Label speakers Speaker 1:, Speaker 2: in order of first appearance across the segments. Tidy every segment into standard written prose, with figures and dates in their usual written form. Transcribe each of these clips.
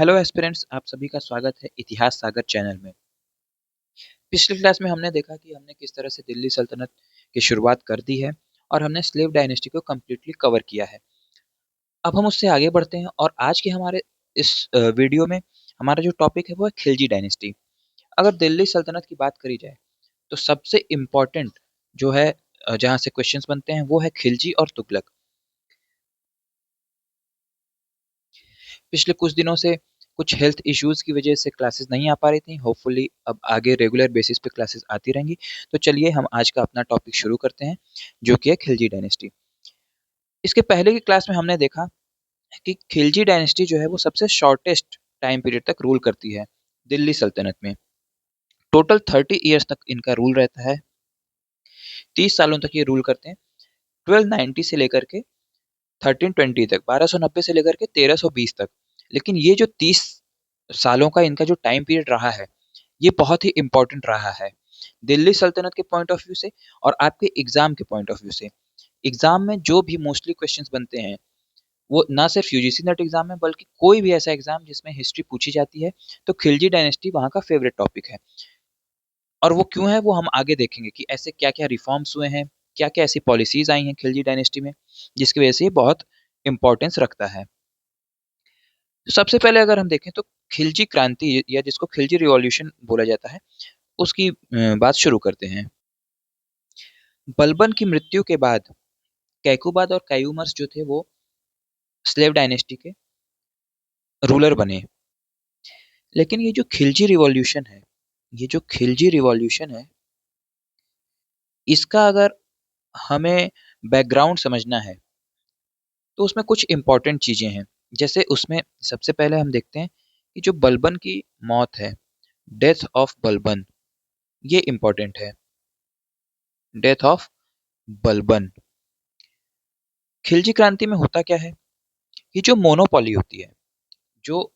Speaker 1: Hello aspirants, आप सभी का स्वागत है इतिहास सागर चैनल में। पिछली क्लास में हमने देखा कि हमने किस तरह से दिल्ली सल्तनत की शुरुआत कर दी है और हमने स्लेव डायनेस्टी को कम्प्लीटली कवर किया है। अब हम उससे आगे बढ़ते हैं और आज के हमारे इस वीडियो में हमारा जो टॉपिक है वो है खिलजी डायनेस्टी। अगर दिल्ली सल्तनत की बात करी जाए तो सबसे इम्पोर्टेंट जो है जहाँ से क्वेश्चंस बनते हैं वो है खिलजी और तुगलक। पिछले कुछ दिनों से कुछ हेल्थ इश्यूज की वजह से क्लासेस नहीं आ पा रही थी। होपफुली अब आगे रेगुलर बेसिस पे क्लासेस आती रहेंगी। तो चलिए हम आज का अपना टॉपिक शुरू करते हैं, जो कि है खिलजी डायनेस्टी। इसके पहले की क्लास में हमने देखा कि खिलजी डायनेस्टी जो है वो सबसे शॉर्टेस्ट टाइम पीरियड तक रूल करती है दिल्ली सल्तनत में। टोटल 30 ईयर्स तक इनका रूल रहता है। 30 सालों तक ये रूल करते हैं। 1290 से लेकर के 1320 तक, 1290 से लेकर के 1320 तक। लेकिन ये जो 30 सालों का इनका जो टाइम पीरियड रहा है ये बहुत ही इंपॉर्टेंट रहा है दिल्ली सल्तनत के पॉइंट ऑफ व्यू से और आपके एग्जाम के पॉइंट ऑफ व्यू से। एग्जाम में जो भी मोस्टली क्वेश्चंस बनते हैं वो ना सिर्फ यूजीसी नेट एग्जाम में बल्कि कोई भी ऐसा एग्जाम जिसमें हिस्ट्री पूछी जाती है तो खिलजी डायनेस्टी वहाँ का फेवरेट टॉपिक है। और वो क्यों है वो हम आगे देखेंगे कि ऐसे क्या क्या रिफॉर्म्स हुए हैं, क्या क्या ऐसी पॉलिसीज आई हैं खिलजी डायनेस्टी में जिसकी वजह से ये बहुत इंपॉर्टेंस रखता है। तो सबसे पहले अगर हम देखें तो खिलजी क्रांति या जिसको खिलजी रिवॉल्यूशन बोला जाता है उसकी बात शुरू करते हैं। बलबन की मृत्यु के बाद कैकुबाद और कायूमर्स जो थे वो स्लेव डायनेस्टी के रूलर बने। लेकिन ये जो खिलजी रिवॉल्यूशन है, ये जो खिलजी रिवॉल्यूशन है, इसका अगर हमें बैकग्राउंड समझना है तो उसमें कुछ इंपॉर्टेंट चीजें हैं। जैसे उसमें सबसे पहले हम देखते हैं कि जो बलबन की मौत है, डेथ ऑफ बलबन, ये इंपॉर्टेंट है। Death of Balban. खिलजी क्रांति में होता क्या है कि जो मोनोपोली होती है, जो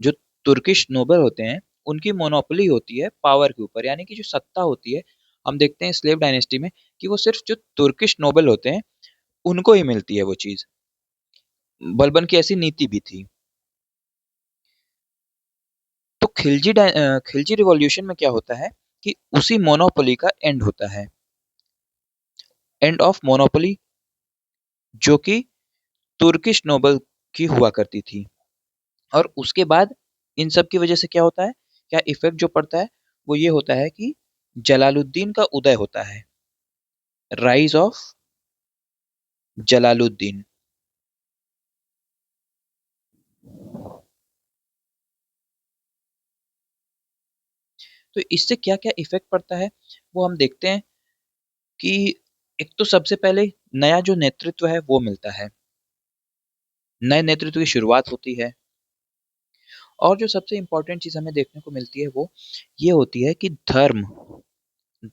Speaker 1: जो तुर्किश नोबल होते हैं उनकी मोनोपोली होती है पावर के ऊपर, यानी कि जो सत्ता होती है हम देखते हैं स्लेव डायनेस्टी में कि वो सिर्फ जो तुर्किश नोबल होते हैं उनको ही मिलती है वो चीज। बलबन की ऐसी नीति भी थी। तो खिलजी रिवॉल्यूशन में क्या होता है कि उसी मोनोपोली का एंड होता है, एंड ऑफ मोनोपोली, जो कि तुर्किश नोबल की हुआ करती थी। और उसके बाद इन सब की वजह से क्या होता है, क्या इफेक्ट जो पड़ता है वो ये होता है कि जलालुद्दीन का उदय होता है। Rise of Jalaluddin. तो इससे क्या क्या इफेक्ट पड़ता है वो हम देखते हैं कि एक तो सबसे पहले नया जो नेतृत्व है वो मिलता है, नए नेतृत्व की शुरुआत होती है। और जो सबसे इम्पोर्टेंट चीज हमें देखने को मिलती है वो ये होती है कि धर्म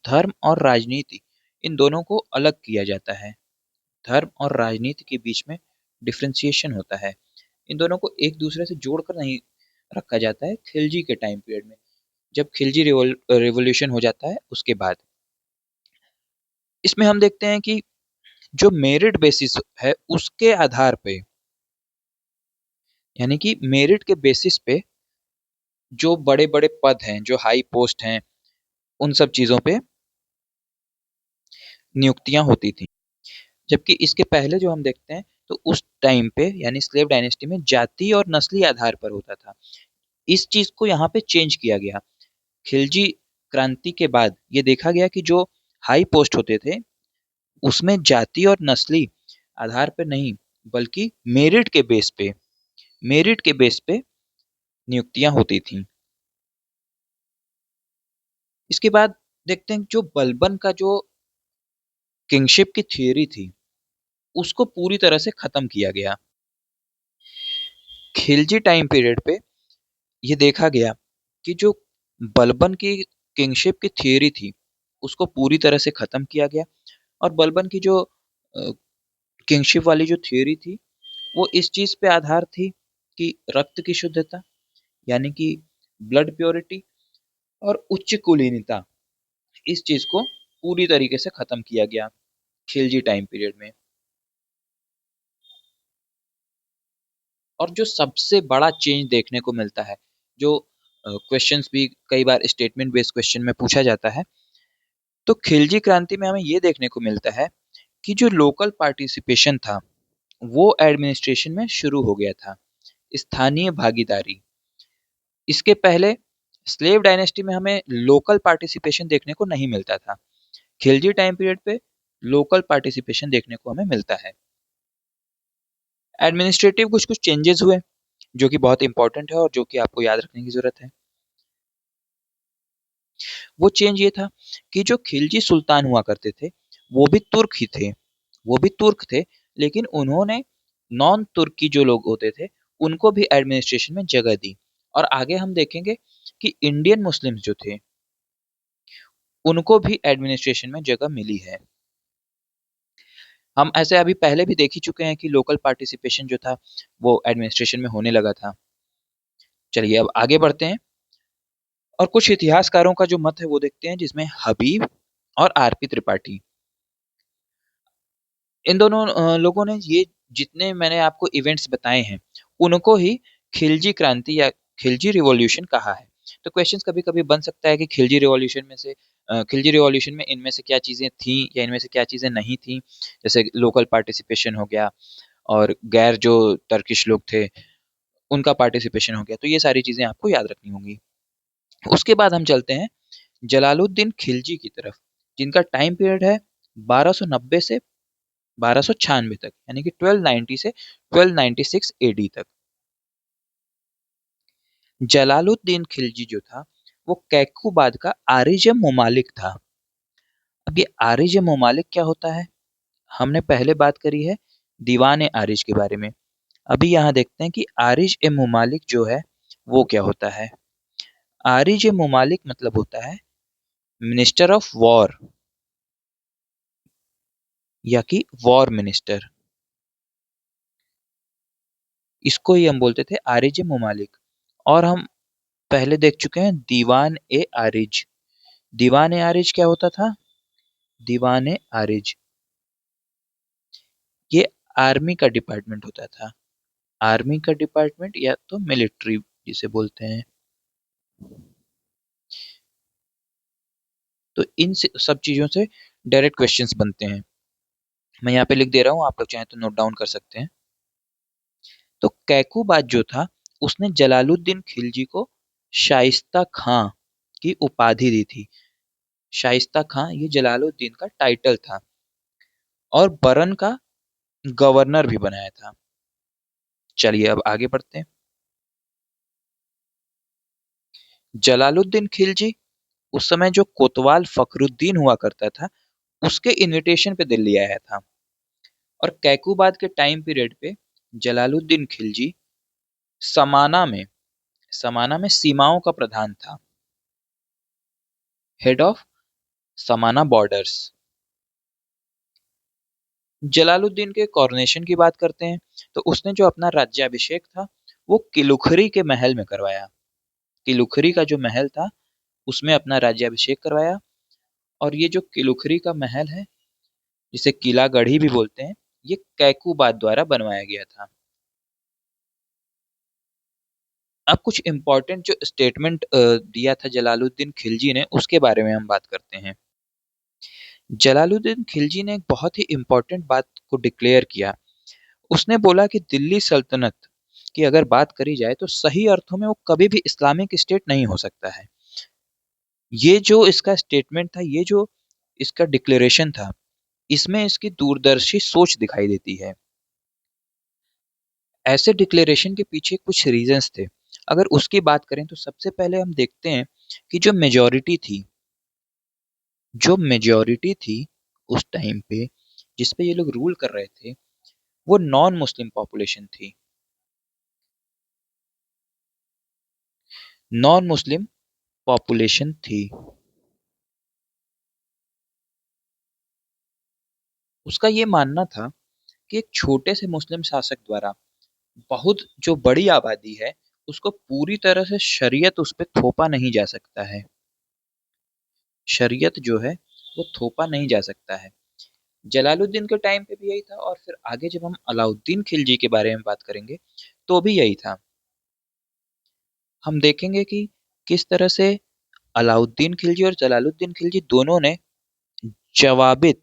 Speaker 1: धर्म और राजनीति, इन दोनों को अलग किया जाता है। धर्म और राजनीति के बीच में डिफरेंशिएशन होता है। इन दोनों को एक दूसरे से जोड़कर नहीं रखा जाता है खिलजी के टाइम पीरियड में। जब खिलजी रिवॉल्यूशन हो जाता है उसके बाद इसमें हम देखते हैं कि जो मेरिट बेसिस है उसके आधार पे, यानी कि मेरिट के बेसिस पे जो बड़े बड़े पद हैं, जो हाई पोस्ट हैं, उन सब चीजों पे नियुक्तियां होती थी। जबकि इसके पहले जो हम देखते हैं तो उस टाइम पे यानी स्लेव डायनेस्टी में जाति और नस्ली आधार पर होता था। इस चीज को यहाँ पे चेंज किया गया। खिलजी क्रांति के बाद ये देखा गया कि जो हाई पोस्ट होते थे उसमें जाति और नस्ली आधार पर नहीं बल्कि मेरिट के बेस पे नियुक्तियां होती थी। इसके बाद देखते हैं जो बलबन का जो किंगशिप की थियोरी थी उसको पूरी तरह से खत्म किया गया। खिलजी टाइम पीरियड पे ये देखा गया कि जो बलबन की किंगशिप की थियोरी थी उसको पूरी तरह से खत्म किया गया। और बलबन की जो किंगशिप वाली जो थियोरी थी वो इस चीज पे आधार थी कि रक्त की शुद्धता, यानी कि ब्लड प्योरिटी और उच्च कुलीनता, इस चीज को पूरी तरीके से खत्म किया गया खिलजी टाइम पीरियड में। और जो सबसे बड़ा चेंज देखने को मिलता है, जो क्वेश्चंस भी कई बार स्टेटमेंट बेस्ड क्वेश्चन में पूछा जाता है, तो खिलजी क्रांति में हमें ये देखने को मिलता है कि जो लोकल पार्टिसिपेशन था, वो एडमिनिस्ट्रेशन में शुरू हो गया था, स्थानीय भागीदारी। इसके पहले स्लेव डायनेस्टी में हमें लोकल पार्टिसिपेशन देखने को नहीं मिलता था। खिलजी टाइम पीरियड पे लोकल पार्टिसिपेशन देखने को हमें मिलता है। एडमिनिस्ट्रेटिव कुछ कुछ चेंजेस हुए जो कि बहुत इंपॉर्टेंट है और जो कि आपको याद रखने की जरूरत है। वो चेंज ये था कि जो खिलजी सुल्तान हुआ करते थे, वो भी तुर्क ही थे, वो भी तुर्क थे, लेकिन उन्होंने नॉन तुर्की जो लोग होते थे उनको भी एडमिनिस्ट्रेशन में जगह दी। और आगे हम देखेंगे कि इंडियन मुस्लिम्स जो थे उनको भी एडमिनिस्ट्रेशन में जगह मिली है। हम ऐसे अभी पहले भी देख ही चुके हैं कि लोकल पार्टिसिपेशन जो था वो एडमिनिस्ट्रेशन में होने लगा था। चलिए अब आगे बढ़ते हैं और कुछ इतिहासकारों का जो मत है वो देखते हैं, जिसमें हबीब और आरपी त्रिपाठी, इन दोनों लोगों ने ये जितने मैंने आपको इवेंट्स बताए हैं उनको ही खिलजी क्रांति या खिलजी रिवॉल्यूशन कहा है। तो क्वेश्चंस कभी कभी बन सकता है कि खिलजी रिवॉल्यूशन में से खिलजी रिवॉल्यूशन में इनमें से क्या चीजें थी या इनमें से क्या चीजें नहीं थी, जैसे लोकल पार्टिसिपेशन हो गया और गैर जो टर्किश लोग थे उनका पार्टिसिपेशन हो गया, तो ये सारी चीजें आपको याद रखनी होंगी। उसके बाद हम चलते हैं जलालुद्दीन खिलजी की तरफ, जिनका टाइम पीरियड है 1290 से 1296 तक, यानी कि 1290 से 1296 एडी तक। जलालुद्दीन खिलजी जो था वो कैकुबाद का आरिज ममालिक था। अब ये आरिज ममालिक क्या होता है? हमने पहले बात करी है दीवान आरिज के बारे में। अभी यहाँ देखते हैं कि आरिज ए ममालिक जो है वो क्या होता है। आरिज ए ममालिक मतलब होता है मिनिस्टर ऑफ वॉर या कि वॉर मिनिस्टर। इसको ही हम बोलते थे आरिज ए ममालिक। और हम पहले देख चुके हैं दीवान ए आरिज। दीवान ए आरिज क्या होता था? दीवान ए आरिज ये आर्मी का डिपार्टमेंट होता था। आर्मी का डिपार्टमेंट या तो मिलिट्री जिसे बोलते हैं। तो इन सब चीजों से डायरेक्ट क्वेश्चंस बनते हैं। मैं यहाँ पे लिख दे रहा हूँ, आप लोग चाहें तो नोट डाउन कर सकते हैं। तो कैकुबाद जो था उसने जलालुद्दीन खिलजी को शाइस्ता खां की उपाधि दी थी। शाइस्ता खां ये जलालुद्दीन का टाइटल था और बरन का गवर्नर भी बनाया था। चलिए अब आगे बढ़ते हैं। जलालुद्दीन खिलजी उस समय जो कोतवाल फखरुद्दीन हुआ करता था उसके इनविटेशन पे दिल्ली आया था। और कैकुबाद के टाइम पीरियड पे जलालुद्दीन खिलजी समाना में समाना में सीमाओं का प्रधान था, हेड ऑफ समाना बॉर्डर्स। जलालुद्दीन के कॉरोनेशन की बात करते हैं तो उसने जो अपना राज्याभिषेक था वो किलुखरी के महल में करवाया। किलुखरी का जो महल था उसमें अपना राज्याभिषेक करवाया। और ये जो किलुखरी का महल है जिसे किला गढ़ी भी बोलते हैं, ये कैकुबाद द्वारा बनवाया गया था। अब कुछ इम्पोर्टेंट जो स्टेटमेंट दिया था जलालुद्दीन खिलजी ने उसके बारे में हम बात करते हैं। जलालुद्दीन खिलजी ने एक बहुत ही इम्पोर्टेंट बात को डिक्लेयर किया। उसने बोला कि दिल्ली सल्तनत की अगर बात करी जाए तो सही अर्थों में वो कभी भी इस्लामिक स्टेट नहीं हो सकता है। ये जो इसका स्टेटमेंट था, ये जो इसका डिक्लेरेशन था, इसमें इसकी दूरदर्शी सोच दिखाई देती है। ऐसे डिक्लेरेशन के पीछे कुछ रीजंस थे। अगर उसकी बात करें तो सबसे पहले हम देखते हैं कि जो मेजॉरिटी थी उस टाइम पे जिस पे ये लोग रूल कर रहे थे वो नॉन मुस्लिम पॉपुलेशन थी। नॉन मुस्लिम पॉपुलेशन थी। उसका ये मानना था कि एक छोटे से मुस्लिम शासक द्वारा बहुत जो बड़ी आबादी है उसको पूरी तरह से शरीयत उस पे थोपा नहीं जा सकता है। शरीयत जो है वो थोपा नहीं जा सकता है। जलालुद्दीन के टाइम पे भी यही था और फिर आगे जब हम अलाउद्दीन खिलजी के बारे में बात करेंगे तो भी यही था। हम देखेंगे कि किस तरह से अलाउद्दीन खिलजी और जलालुद्दीन खिलजी दोनों ने जवाबित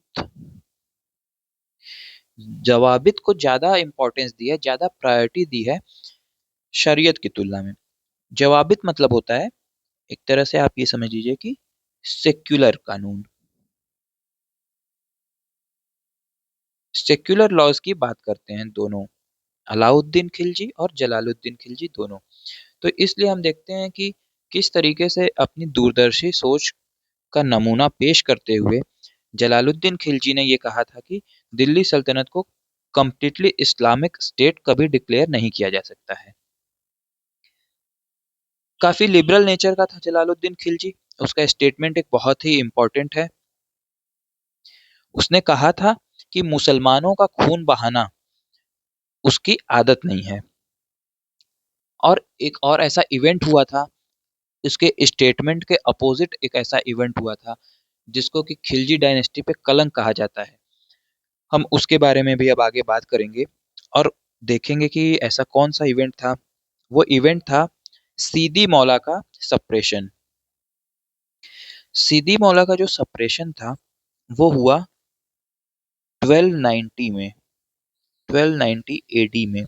Speaker 1: जवाबित को ज्यादा इंपॉर्टेंस दी है, ज्यादा प्रायोरिटी दी है शरीयत की तुलना में। जवाबित मतलब होता है, एक तरह से आप ये समझ लीजिए कि सेक्युलर कानून, सेक्युलर लॉज की बात करते हैं दोनों, अलाउद्दीन खिलजी और जलालुद्दीन खिलजी दोनों। तो इसलिए हम देखते हैं कि किस तरीके से अपनी दूरदर्शी सोच का नमूना पेश करते हुए जलालुद्दीन खिलजी ने ये कहा था कि दिल्ली सल्तनत को कंप्लीटली इस्लामिक स्टेट कभी डिक्लेयर नहीं किया जा सकता है। काफी लिबरल नेचर का था जलालुद्दीन खिलजी। उसका स्टेटमेंट एक बहुत ही इंपॉर्टेंट है। उसने कहा था कि मुसलमानों का खून बहाना उसकी आदत नहीं है। और एक और ऐसा इवेंट हुआ था, इसके स्टेटमेंट के अपोजिट एक ऐसा इवेंट हुआ था जिसको कि खिलजी डायनेस्टी पे कलंक कहा जाता है। हम उसके बारे में भी अब आगे बात करेंगे और देखेंगे कि ऐसा कौन सा इवेंट था। वो इवेंट था सीदी मौला का सप्रेशन। सीदी मौला का जो सप्रेशन था वो हुआ 1290 में, 1290 एडी में।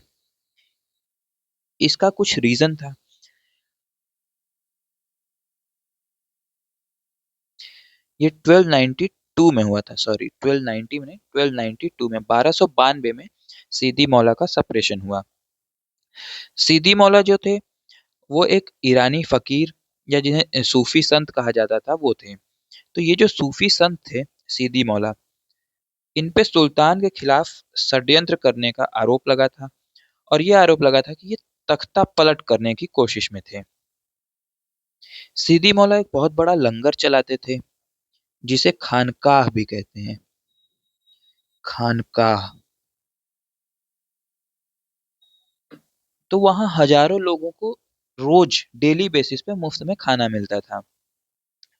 Speaker 1: इसका कुछ रीजन था। ये 1292 में हुआ था, सॉरी 1290 में नहीं, 1292 में, 1292 में सीदी मौला का सप्रेशन हुआ। सीदी मौला जो थे वो एक ईरानी फकीर या जिन्हें सूफी संत कहा जाता था वो थे। तो ये जो सूफी संत थे सीदी मौला, इन पे सुल्तान के खिलाफ षड्यंत्र करने का आरोप लगा था और ये आरोप लगा था कि ये तख्ता पलट करने की कोशिश में थे। सीदी मौला एक बहुत बड़ा लंगर चलाते थे जिसे खानकाह भी कहते हैं, खानकाह। तो वहां हजारों लोगों को रोज डेली बेसिस पे मुफ्त में खाना मिलता था।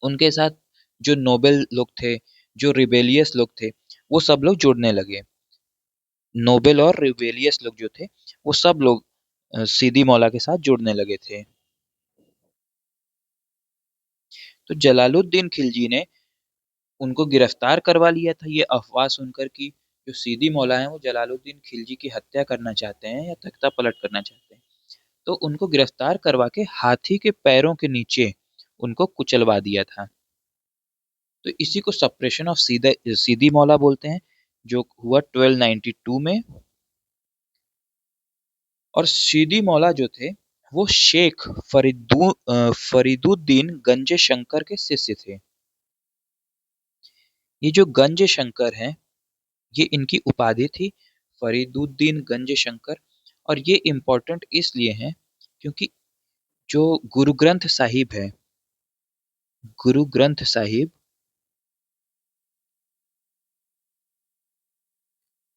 Speaker 1: उनके साथ जो नोबेल लोग थे, जो रिबेलियस लोग थे, वो सब लोग जुड़ने लगे। नोबेल और रिबेलियस लोग जो थे वो सब लोग सीदी मौला के साथ जुड़ने लगे थे। तो जलालुद्दीन खिलजी ने उनको गिरफ्तार करवा लिया था, ये अफवाह सुनकर कि जो सीदी मौला है वो जलालुद्दीन खिलजी की हत्या करना चाहते हैं या तख्ता पलट करना चाहते हैं। तो उनको गिरफ्तार करवा के हाथी के पैरों के नीचे उनको कुचलवा दिया था। तो इसी को सप्रेशन ऑफ सीदी मौला बोलते हैं, जो हुआ 1292 में। और सीदी मौला जो थे वो शेख फरीदुद्दीन गंजे शंकर के शिष्य थे। ये जो गंजे शंकर हैं, ये इनकी उपाधि थी, फरीदुद्दीन गंजे शंकर। और ये इम्पोर्टेंट इसलिए हैं क्योंकि जो गुरु ग्रंथ साहिब है, गुरु ग्रंथ साहिब,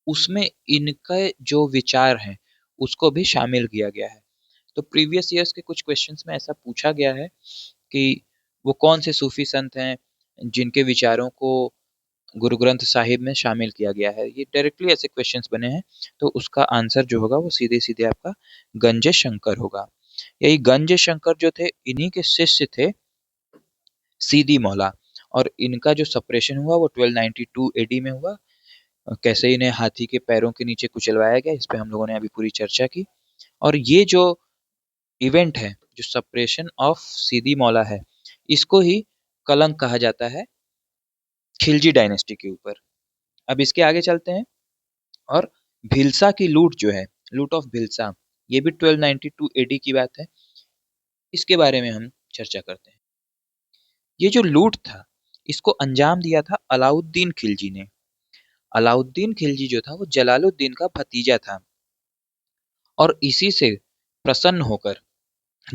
Speaker 1: उसमें इनका जो विचार है उसको भी शामिल किया गया है। तो प्रीवियस ईयर्स के कुछ क्वेश्चंस में ऐसा पूछा गया है कि वो कौन से सूफी संत हैं जिनके विचारों को गुरु ग्रंथ साहिब में शामिल किया गया है। ये डायरेक्टली ऐसे क्वेश्चंस बने हैं। तो उसका आंसर जो होगा वो सीधे सीधे आपका गंजे शंकर होगा। यही गंजे शंकर जो थे इन्हीं के शिष्य थे सीदी मौला। और इनका जो सप्रेशन हुआ वो 1292 एडी में हुआ। कैसे इन्हें हाथी के पैरों के नीचे कुचलवाया गया, इस पे हम लोगों ने अभी पूरी चर्चा की। और ये जो इवेंट है, जो सप्रेशन ऑफ सीदी मौला है, इसको ही कलंक कहा जाता है खिलजी डायनेस्टी के ऊपर। अब इसके आगे चलते हैं और भिलसा की लूट जो है, लूट ऑफ भिलसा, ये भी 1292 एडी की बात है। इसके बारे में हम चर्चा करते हैं। ये जो लूट था इसको अंजाम दिया था अलाउद्दीन खिलजी ने। अलाउद्दीन खिलजी जो था वो जलालुद्दीन का भतीजा था और इसी से प्रसन्न होकर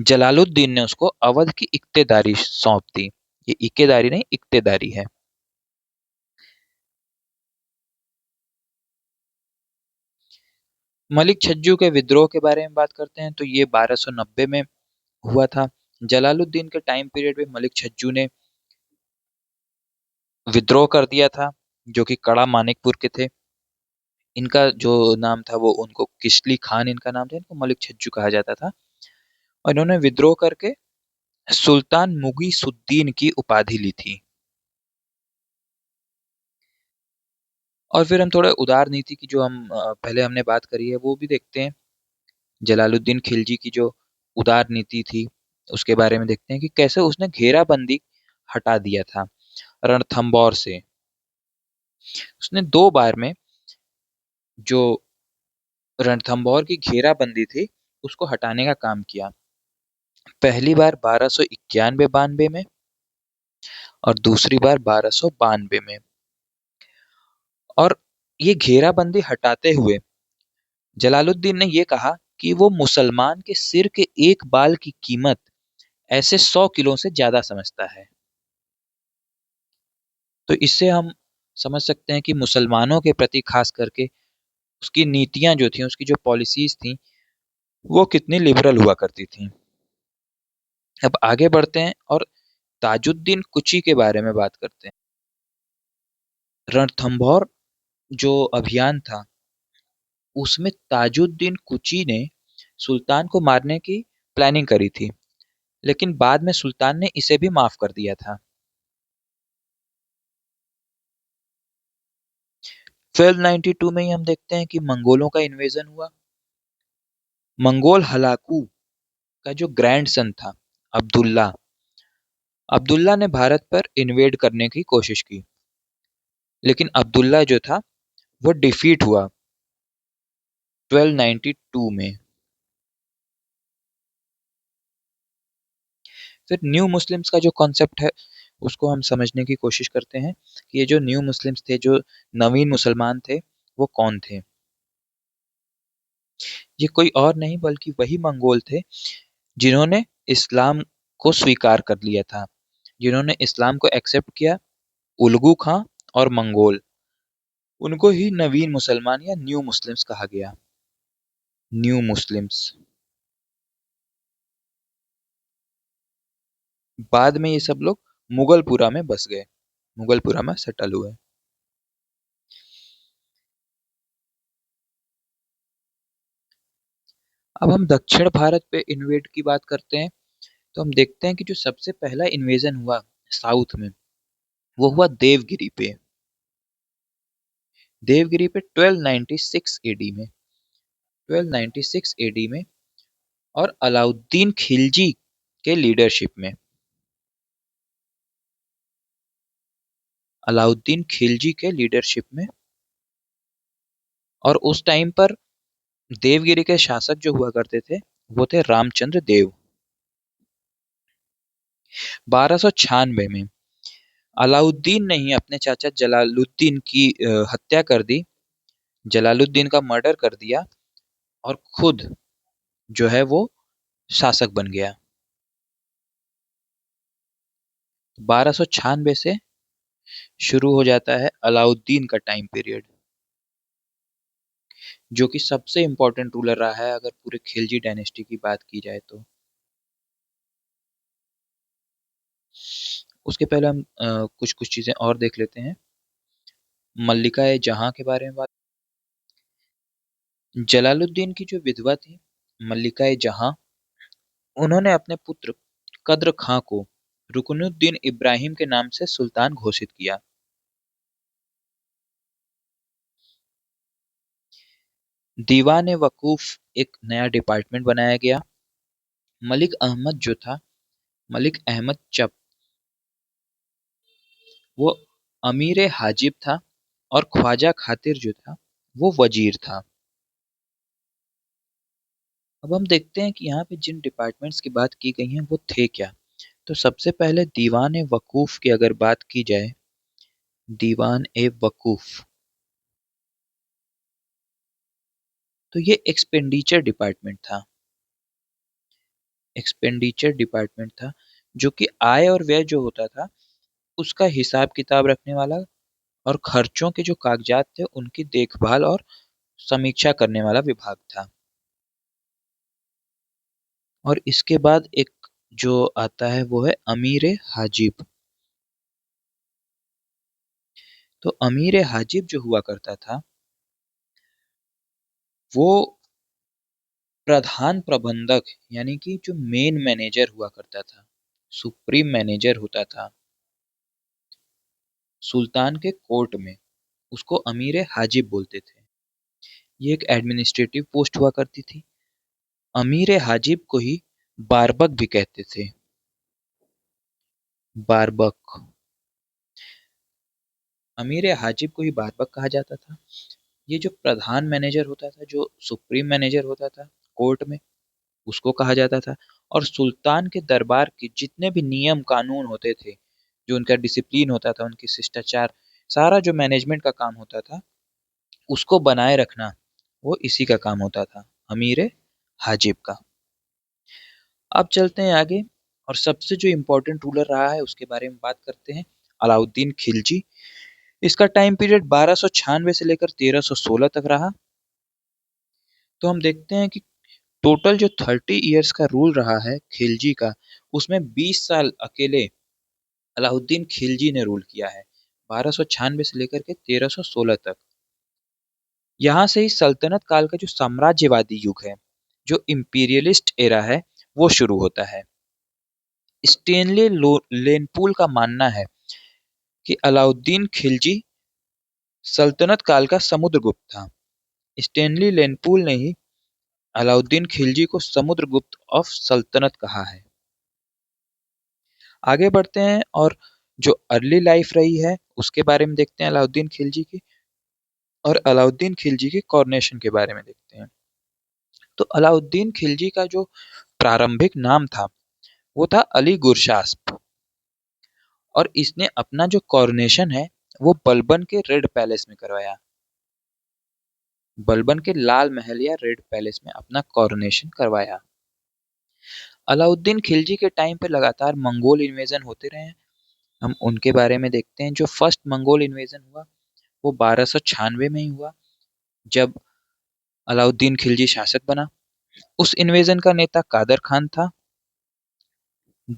Speaker 1: जलालुद्दीन ने उसको अवध की इक्तेदारी सौंप दी। ये इक्केदारी नहीं, इक्तेदारी है। मलिक छज्जू के विद्रोह के बारे में बात करते हैं तो ये 1290 में हुआ था। जलालुद्दीन के टाइम पीरियड में मलिक छज्जू ने विद्रोह कर दिया था, जो कि कड़ा मानिकपुर के थे। इनका जो नाम था वो उनको किशली खान इनका नाम था, इनको मलिक छज्जू कहा जाता था। और इन्होंने विद्रोह करके सुल्तान मुगीसुद्दीन की उपाधि ली थी। और फिर हम थोड़ा उदार नीति की जो हम पहले हमने बात करी है वो भी देखते हैं। जलालुद्दीन खिलजी की जो उदार नीति थी उसके बारे में देखते हैं कि कैसे उसने घेराबंदी हटा दिया था रणथंबोर से। उसने 2 बार में जो रणथंबोर की घेराबंदी थी उसको हटाने का काम किया। पहली बार 1291-92 में और दूसरी बार 1292 में। और ये घेराबंदी हटाते हुए जलालुद्दीन ने ये कहा कि वो मुसलमान के सिर के एक बाल की कीमत ऐसे 100 किलो से ज्यादा समझता है। तो इससे हम समझ सकते हैं कि मुसलमानों के प्रति खास करके उसकी नीतियां जो थी, उसकी जो पॉलिसीज थी, वो कितनी लिबरल हुआ करती थी। अब आगे बढ़ते हैं और ताजुद्दीन कुची के बारे में बात करते हैं। रणथंभौर जो अभियान था उसमें ताजुद्दीन कुची ने सुल्तान को मारने की प्लानिंग करी थी, लेकिन बाद में सुल्तान ने इसे भी माफ कर दिया था। 1292 में ही हम देखते हैं कि मंगोलों का इन्वेजन हुआ। मंगोल हलाकू का जो ग्रैंड सन था अब्दुल्ला, अब्दुल्ला ने भारत पर इन्वेड करने की कोशिश की, लेकिन अब्दुल्ला जो था वो डिफीट हुआ 1292 में। फिर न्यू मुस्लिम्स का जो कॉन्सेप्ट है उसको हम समझने की कोशिश करते हैं कि ये जो न्यू मुस्लिम्स थे, जो नवीन मुसलमान थे, वो कौन थे। ये कोई और नहीं बल्कि वही मंगोल थे जिन्होंने इस्लाम को स्वीकार कर लिया था, जिन्होंने इस्लाम को एक्सेप्ट किया। उल्गू खां और मंगोल, उनको ही नवीन मुसलमान या न्यू मुस्लिम्स कहा गया। New Muslims. बाद में ये सब लोग मुगलपुरा में बस गए, मुगलपुरा में सेटल हुए। अब हम दक्षिण भारत पे इन्वेड की बात करते हैं तो हम देखते हैं कि जो सबसे पहला इन्वेजन हुआ साउथ में वो हुआ देवगिरी पे। देवगिरी पे 1296 एडी में, 1296 एडी में। और अलाउद्दीन खिलजी के लीडरशिप में, अलाउद्दीन खिलजी के लीडरशिप में। और उस टाइम पर देवगिरी के शासक जो हुआ करते थे वो थे रामचंद्र देव। 1296 में अलाउद्दीन ने ही अपने चाचा जलालुद्दीन की हत्या कर दी, जलालुद्दीन का मर्डर कर दिया और खुद जो है वो शासक बन गया। 1296 से शुरू हो जाता है अलाउद्दीन का टाइम पीरियड, जो कि सबसे इंपॉर्टेंट रूलर रहा है अगर पूरे खिलजी डायनेस्टी की बात की जाए तो। उसके पहले हम कुछ कुछ चीजें और देख लेते हैं। मल्लिका ए जहां के बारे में बात। जलालुद्दीन की जो विधवा थी मल्लिका ए जहां, उन्होंने अपने पुत्र कद्र खां को रुकनुद्दीन इब्राहिम के नाम से सुल्तान घोषित किया। दीवान ए वकूफ एक नया डिपार्टमेंट बनाया गया। मलिक अहमद जो था, मलिक अहमद चप, वो अमीर हाजिब था। और ख्वाजा खातिर जो था वो वजीर था। अब हम देखते हैं कि यहाँ पे जिन डिपार्टमेंट्स की बात की गई है वो थे क्या। तो सबसे पहले दीवान ए वकूफ की अगर बात की जाए, दीवान ए वकूफ, तो ये एक्सपेंडिचर डिपार्टमेंट था। एक्सपेंडिचर डिपार्टमेंट था जो कि आय और व्यय जो होता था उसका हिसाब किताब रखने वाला और खर्चों के जो कागजात थे उनकी देखभाल और समीक्षा करने वाला विभाग था। और इसके बाद एक जो आता है वो है अमीर हाजिब। तो अमीर हाजिब जो हुआ करता था वो प्रधान प्रबंधक यानी कि जो मेन मैनेजर हुआ करता था, सुप्रीम मैनेजर होता था सुल्तान के कोर्ट में, उसको अमीर हाजिब बोलते थे। ये एक एडमिनिस्ट्रेटिव पोस्ट हुआ करती थी। अमीर हाजिब को ही बारबक भी कहते थे। बारबक, अमीर हाजिब को ही बारबक कहा जाता था। ये जो प्रधान मैनेजर होता था, जो सुप्रीम मैनेजर होता था कोर्ट में, उसको कहा जाता था। और सुल्तान के दरबार के जितने भी नियम कानून होते थे, जो उनका डिसिप्लिन होता था, उनकी शिष्टाचार, सारा जो मैनेजमेंट का काम होता था, उसको बनाए रखना वो इसी का काम होता था, अमीर हाजिब का। अब चलते हैं आगे और सबसे जो इम्पोर्टेंट रूलर रहा है उसके बारे में बात करते हैं, अलाउद्दीन खिलजी। इसका टाइम पीरियड 1296 से लेकर 1316 तक रहा। तो हम देखते हैं कि टोटल जो 30 इयर्स का रूल रहा है खिलजी का, उसमें 20 साल अकेले अलाउद्दीन खिलजी ने रूल किया है, 1296 से लेकर के 1316 तक। यहाँ से ही सल्तनत काल का जो साम्राज्यवादी युग है, जो इंपीरियलिस्ट एरा है, वो शुरू होता है। स्टेनले लेनपूल का मानना है कि अलाउद्दीन खिलजी सल्तनत काल का समुद्रगुप्त था। स्टेनली लेनपूल ने ही अलाउद्दीन खिलजी को समुद्रगुप्त ऑफ सल्तनत कहा है। आगे बढ़ते हैं और जो अर्ली लाइफ रही है उसके बारे में देखते हैं अलाउद्दीन खिलजी की, और अलाउद्दीन खिलजी के कॉरोनेशन के बारे में देखते हैं। तो अलाउद्दीन खिलजी का जो प्रारंभिक नाम था वो था अली गुरशास्प, और इसने अपना जो कॉरोनेशन है वो बलबन के रेड पैलेस में करवाया। बलबन के लाल महल या रेड पैलेस में अपना कॉरोनेशन करवाया। अलाउद्दीन खिलजी के टाइम पे लगातार मंगोल इन्वेजन होते रहे हैं। हम उनके बारे में देखते हैं। जो फर्स्ट मंगोल इन्वेजन हुआ वो 1296 में ही हुआ, जब अलाउद्दीन खिलजी शासक बना। उस इन्वेजन का नेता कादर खान था।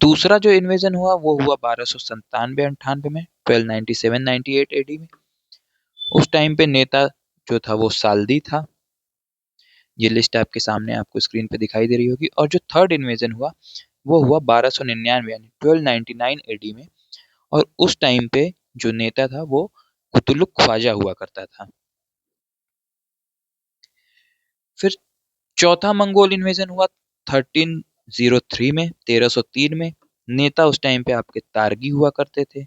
Speaker 1: दूसरा जो इन्वेजन हुआ वो हुआ 1297-98 में, 1297-98 एडी में। उस टाइम पे नेता जो था वो साल्दी था। ये लिस्ट आपके सामने आपको स्क्रीन पे दिखाई दे रही होगी। और जो थर्ड इन्वेजन हुआ वो हुआ 1299 यानी 1299 एडी में, और उस टाइम पे जो नेता था वो कुतुलुक ख्वाजा हुआ करता था। फिर चौथा मंगोल इन्वेजन हुआ 1303 में, 1303 में। नेता उस टाइम पे आपके तारगी हुआ करते थे।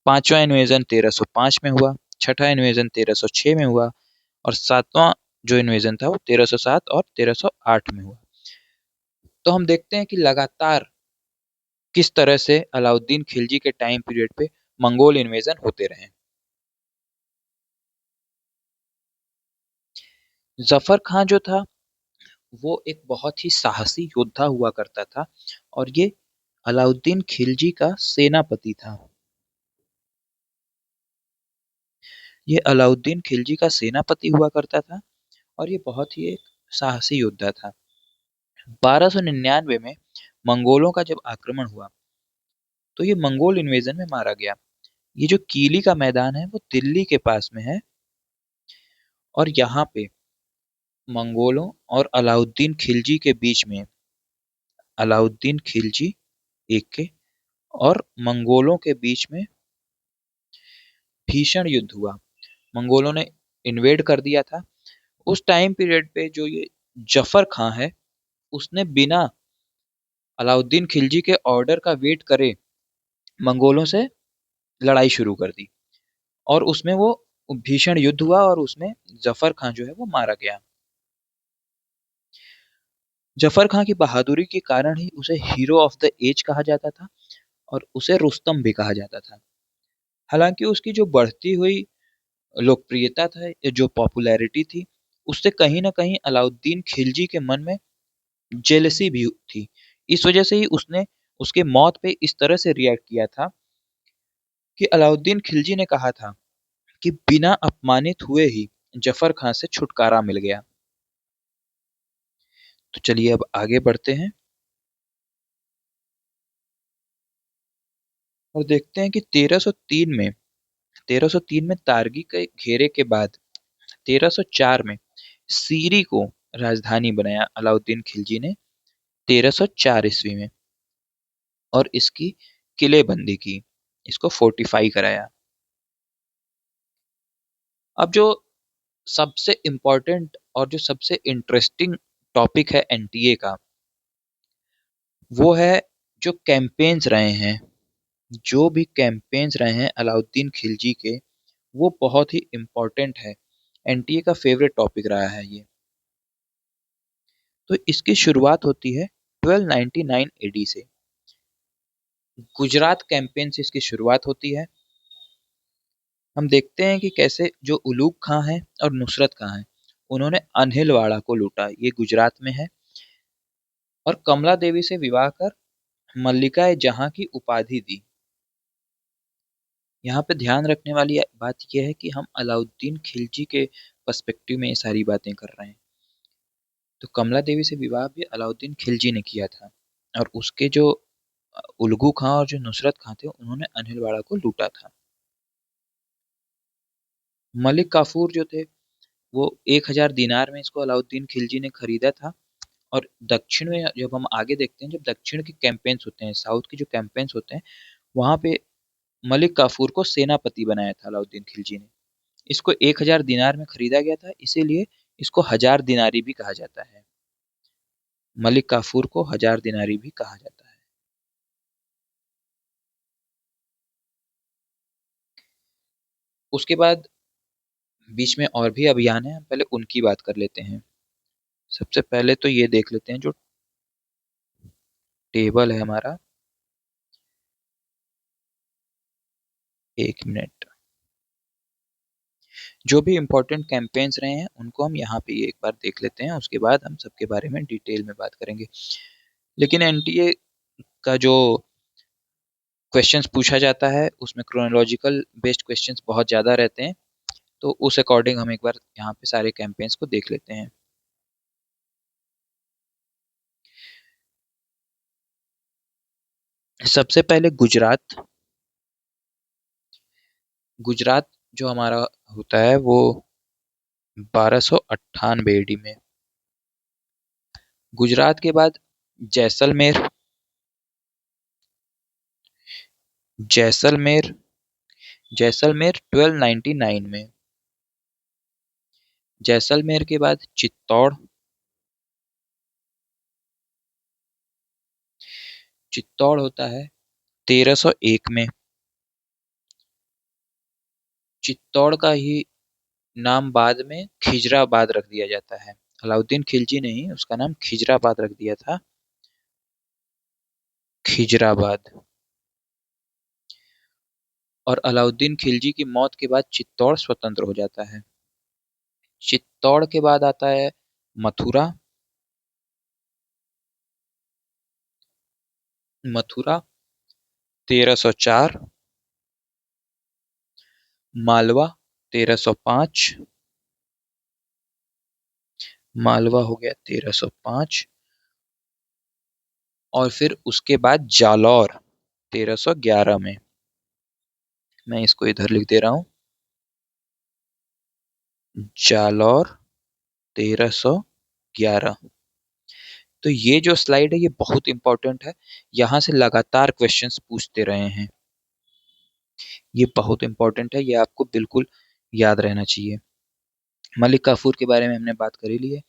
Speaker 1: पांचवा इन्वेजन 1305 में हुआ, छठा इन्वेजन 1306 में हुआ, और सातवां जो इन्वेजन था वो 1307 और 1308 में हुआ। तो हम देखते हैं कि लगातार किस तरह से अलाउद्दीन खिलजी के टाइम पीरियड पे मंगोल इन्वेजन होते रहे। जफर खान जो था वो एक बहुत ही साहसी योद्धा हुआ करता था, और ये अलाउद्दीन खिलजी का सेनापति था। ये अलाउद्दीन खिलजी का सेनापति हुआ करता था, और ये बहुत ही एक साहसी योद्धा था। 1299 में मंगोलों का जब आक्रमण हुआ तो ये मंगोल इन्वेजन में मारा गया। ये जो कीली का मैदान है वो दिल्ली के पास में है, और यहाँ पे मंगोलों और अलाउद्दीन खिलजी के बीच में, अलाउद्दीन खिलजी एक के और मंगोलों के बीच में भीषण युद्ध हुआ। मंगोलों ने इन्वेड कर दिया था। उस टाइम पीरियड पे जो ये जफर खां है, उसने बिना अलाउद्दीन खिलजी के ऑर्डर का वेट करे मंगोलों से लड़ाई शुरू कर दी, और उसमें वो भीषण युद्ध हुआ, और उसमें जफर खां जो है वो मारा गया। जफर खां की बहादुरी के कारण ही उसे हीरो ऑफ द एज कहा जाता था, और उसे रुस्तम भी कहा जाता था। हालांकि उसकी जो बढ़ती हुई लोकप्रियता था, जो पॉपुलैरिटी थी, उससे कहीं ना कहीं अलाउद्दीन खिलजी के मन में जेलसी भी थी। इस वजह से ही उसने उसके मौत पे इस तरह से रिएक्ट किया था कि अलाउद्दीन खिलजी ने कहा था कि बिना अपमानित हुए ही जफर खां से छुटकारा मिल गया। तो चलिए अब आगे बढ़ते हैं और देखते हैं कि 1303 में तारगी के घेरे के बाद 1304 में सीरी को राजधानी बनाया अलाउद्दीन खिलजी ने 1304 ईस्वी में, और इसकी किलेबंदी की, इसको फोर्टिफाई कराया। अब जो सबसे इम्पोर्टेंट और जो सबसे इंटरेस्टिंग टॉपिक है एनटीए का, वो है जो कैंपेन्स रहे हैं, जो भी कैंपेन्स रहे हैं अलाउद्दीन खिलजी के, वो बहुत ही इम्पोर्टेंट है। एनटीए का फेवरेट टॉपिक रहा है ये। तो इसकी शुरुआत होती है 1299 एडी से। गुजरात कैंपेन से इसकी शुरुआत होती है। हम देखते हैं कि कैसे जो उलूग खां हैं और नुसरत खां हैं, उन्होंने अनहिलवाड़ा को लूटा, ये गुजरात में है, और कमला देवी से विवाह कर मल्लिका जहां की उपाधि दी। यहाँ पे ध्यान रखने वाली बात यह है कि हम अलाउद्दीन खिलजी के पर्सपेक्टिव में ये सारी बातें कर रहे हैं। तो कमला देवी से विवाह भी अलाउद्दीन खिलजी ने किया था, और उसके जो उलगू खां और जो नुसरत खां थे, उन्होंने अनहिलवाड़ा को लूटा था। मलिक काफूर जो थे, वो 1000 दिनार में इसको अलाउद्दीन खिलजी ने खरीदा था। और दक्षिण में जब हम आगे देखते हैं, जब दक्षिण के कैंपेन्स होते हैं, साउथ के जो कैंपेन्स होते हैं, वहां पे मलिक काफूर को सेनापति बनाया था अलाउद्दीन खिलजी ने। इसको 1000 दिनार में खरीदा गया था, इसीलिए इसको 1000 दिनारी भी कहा जाता है। मलिक काफूर को 1000 दिनारी भी कहा जाता है। उसके बाद बीच में और भी अभियान है, हम पहले उनकी बात कर लेते हैं। सबसे पहले तो ये देख लेते हैं, जो टेबल है हमारा, 1 मिनट। जो भी इम्पोर्टेंट कैंपेन्स रहे हैं उनको हम यहाँ पे एक बार देख लेते हैं, उसके बाद हम सबके बारे में डिटेल में बात करेंगे। लेकिन एनटीए का जो क्वेश्चंस पूछा जाता है, उसमें क्रोनोलॉजिकल बेस्ड क्वेश्चंस बहुत ज़्यादा रहते हैं, तो उस अकॉर्डिंग हम एक बार यहाँ पे सारे कैंपेन्स को देख लेते हैं। सबसे पहले गुजरात। गुजरात जो हमारा होता है वो 1298 एडी में। गुजरात के बाद जैसलमेर। जैसलमेर जैसलमेर 1299 में। जैसलमेर के बाद चित्तौड़। चित्तौड़ होता है 1301 में। चित्तौड़ का ही नाम बाद में खिजराबाद रख दिया जाता है। अलाउद्दीन खिलजी ने ही उसका नाम खिजराबाद रख दिया था, खिजराबाद। और अलाउद्दीन खिलजी की मौत के बाद चित्तौड़ स्वतंत्र हो जाता है। चित्तौड़ के बाद आता है मथुरा। मथुरा 1304। मालवा 1305। मालवा हो गया 1305। और फिर उसके बाद जालौर 1311 में। मैं इसको इधर लिख दे रहा हूँ, जालौर 1311। तो ये जो स्लाइड है ये बहुत इंपॉर्टेंट है, यहाँ से लगातार क्वेश्चंस पूछते रहे हैं। ये बहुत इंपॉर्टेंट है, ये आपको बिल्कुल याद रहना चाहिए। मलिक काफूर के बारे में हमने बात कर ही ली है,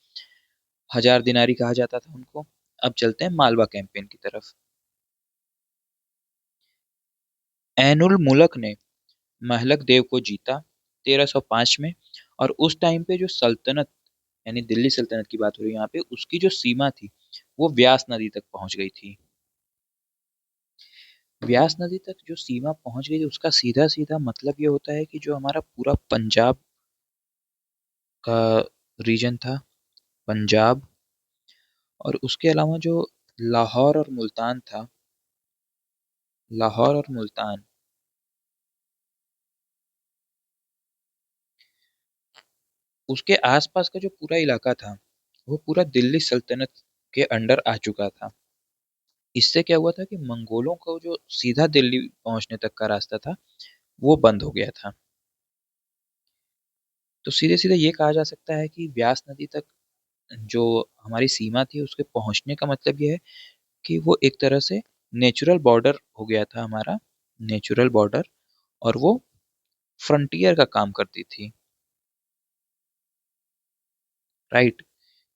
Speaker 1: 1000 दिनारी कहा जाता था उनको। अब चलते हैं मालवा कैंपेन की तरफ। ऐनुल मुलक ने महलक देव को जीता 1305 में। और उस टाइम पे जो सल्तनत, यानी दिल्ली सल्तनत की बात हो रही है यहाँ पे, उसकी जो सीमा थी वो व्यास नदी तक पहुंच गई थी। व्यास नदी तक जो सीमा पहुंच गई, उसका सीधा सीधा मतलब ये होता है कि जो हमारा पूरा पंजाब का रीजन था, पंजाब, और उसके अलावा जो लाहौर और मुल्तान था, लाहौर और मुल्तान, उसके आसपास का जो पूरा इलाका था, वो पूरा दिल्ली सल्तनत के अंडर आ चुका था। इससे क्या हुआ था कि मंगोलों को जो सीधा दिल्ली पहुंचने तक का रास्ता था, वो बंद हो गया था। तो सीधे सीधे ये कहा जा सकता है कि व्यास नदी तक जो हमारी सीमा थी उसके पहुंचने का मतलब ये है कि वो एक तरह से नेचुरल बॉर्डर हो गया था हमारा, नेचुरल बॉर्डर, और वो फ्रंटियर का काम करती थी। राइट,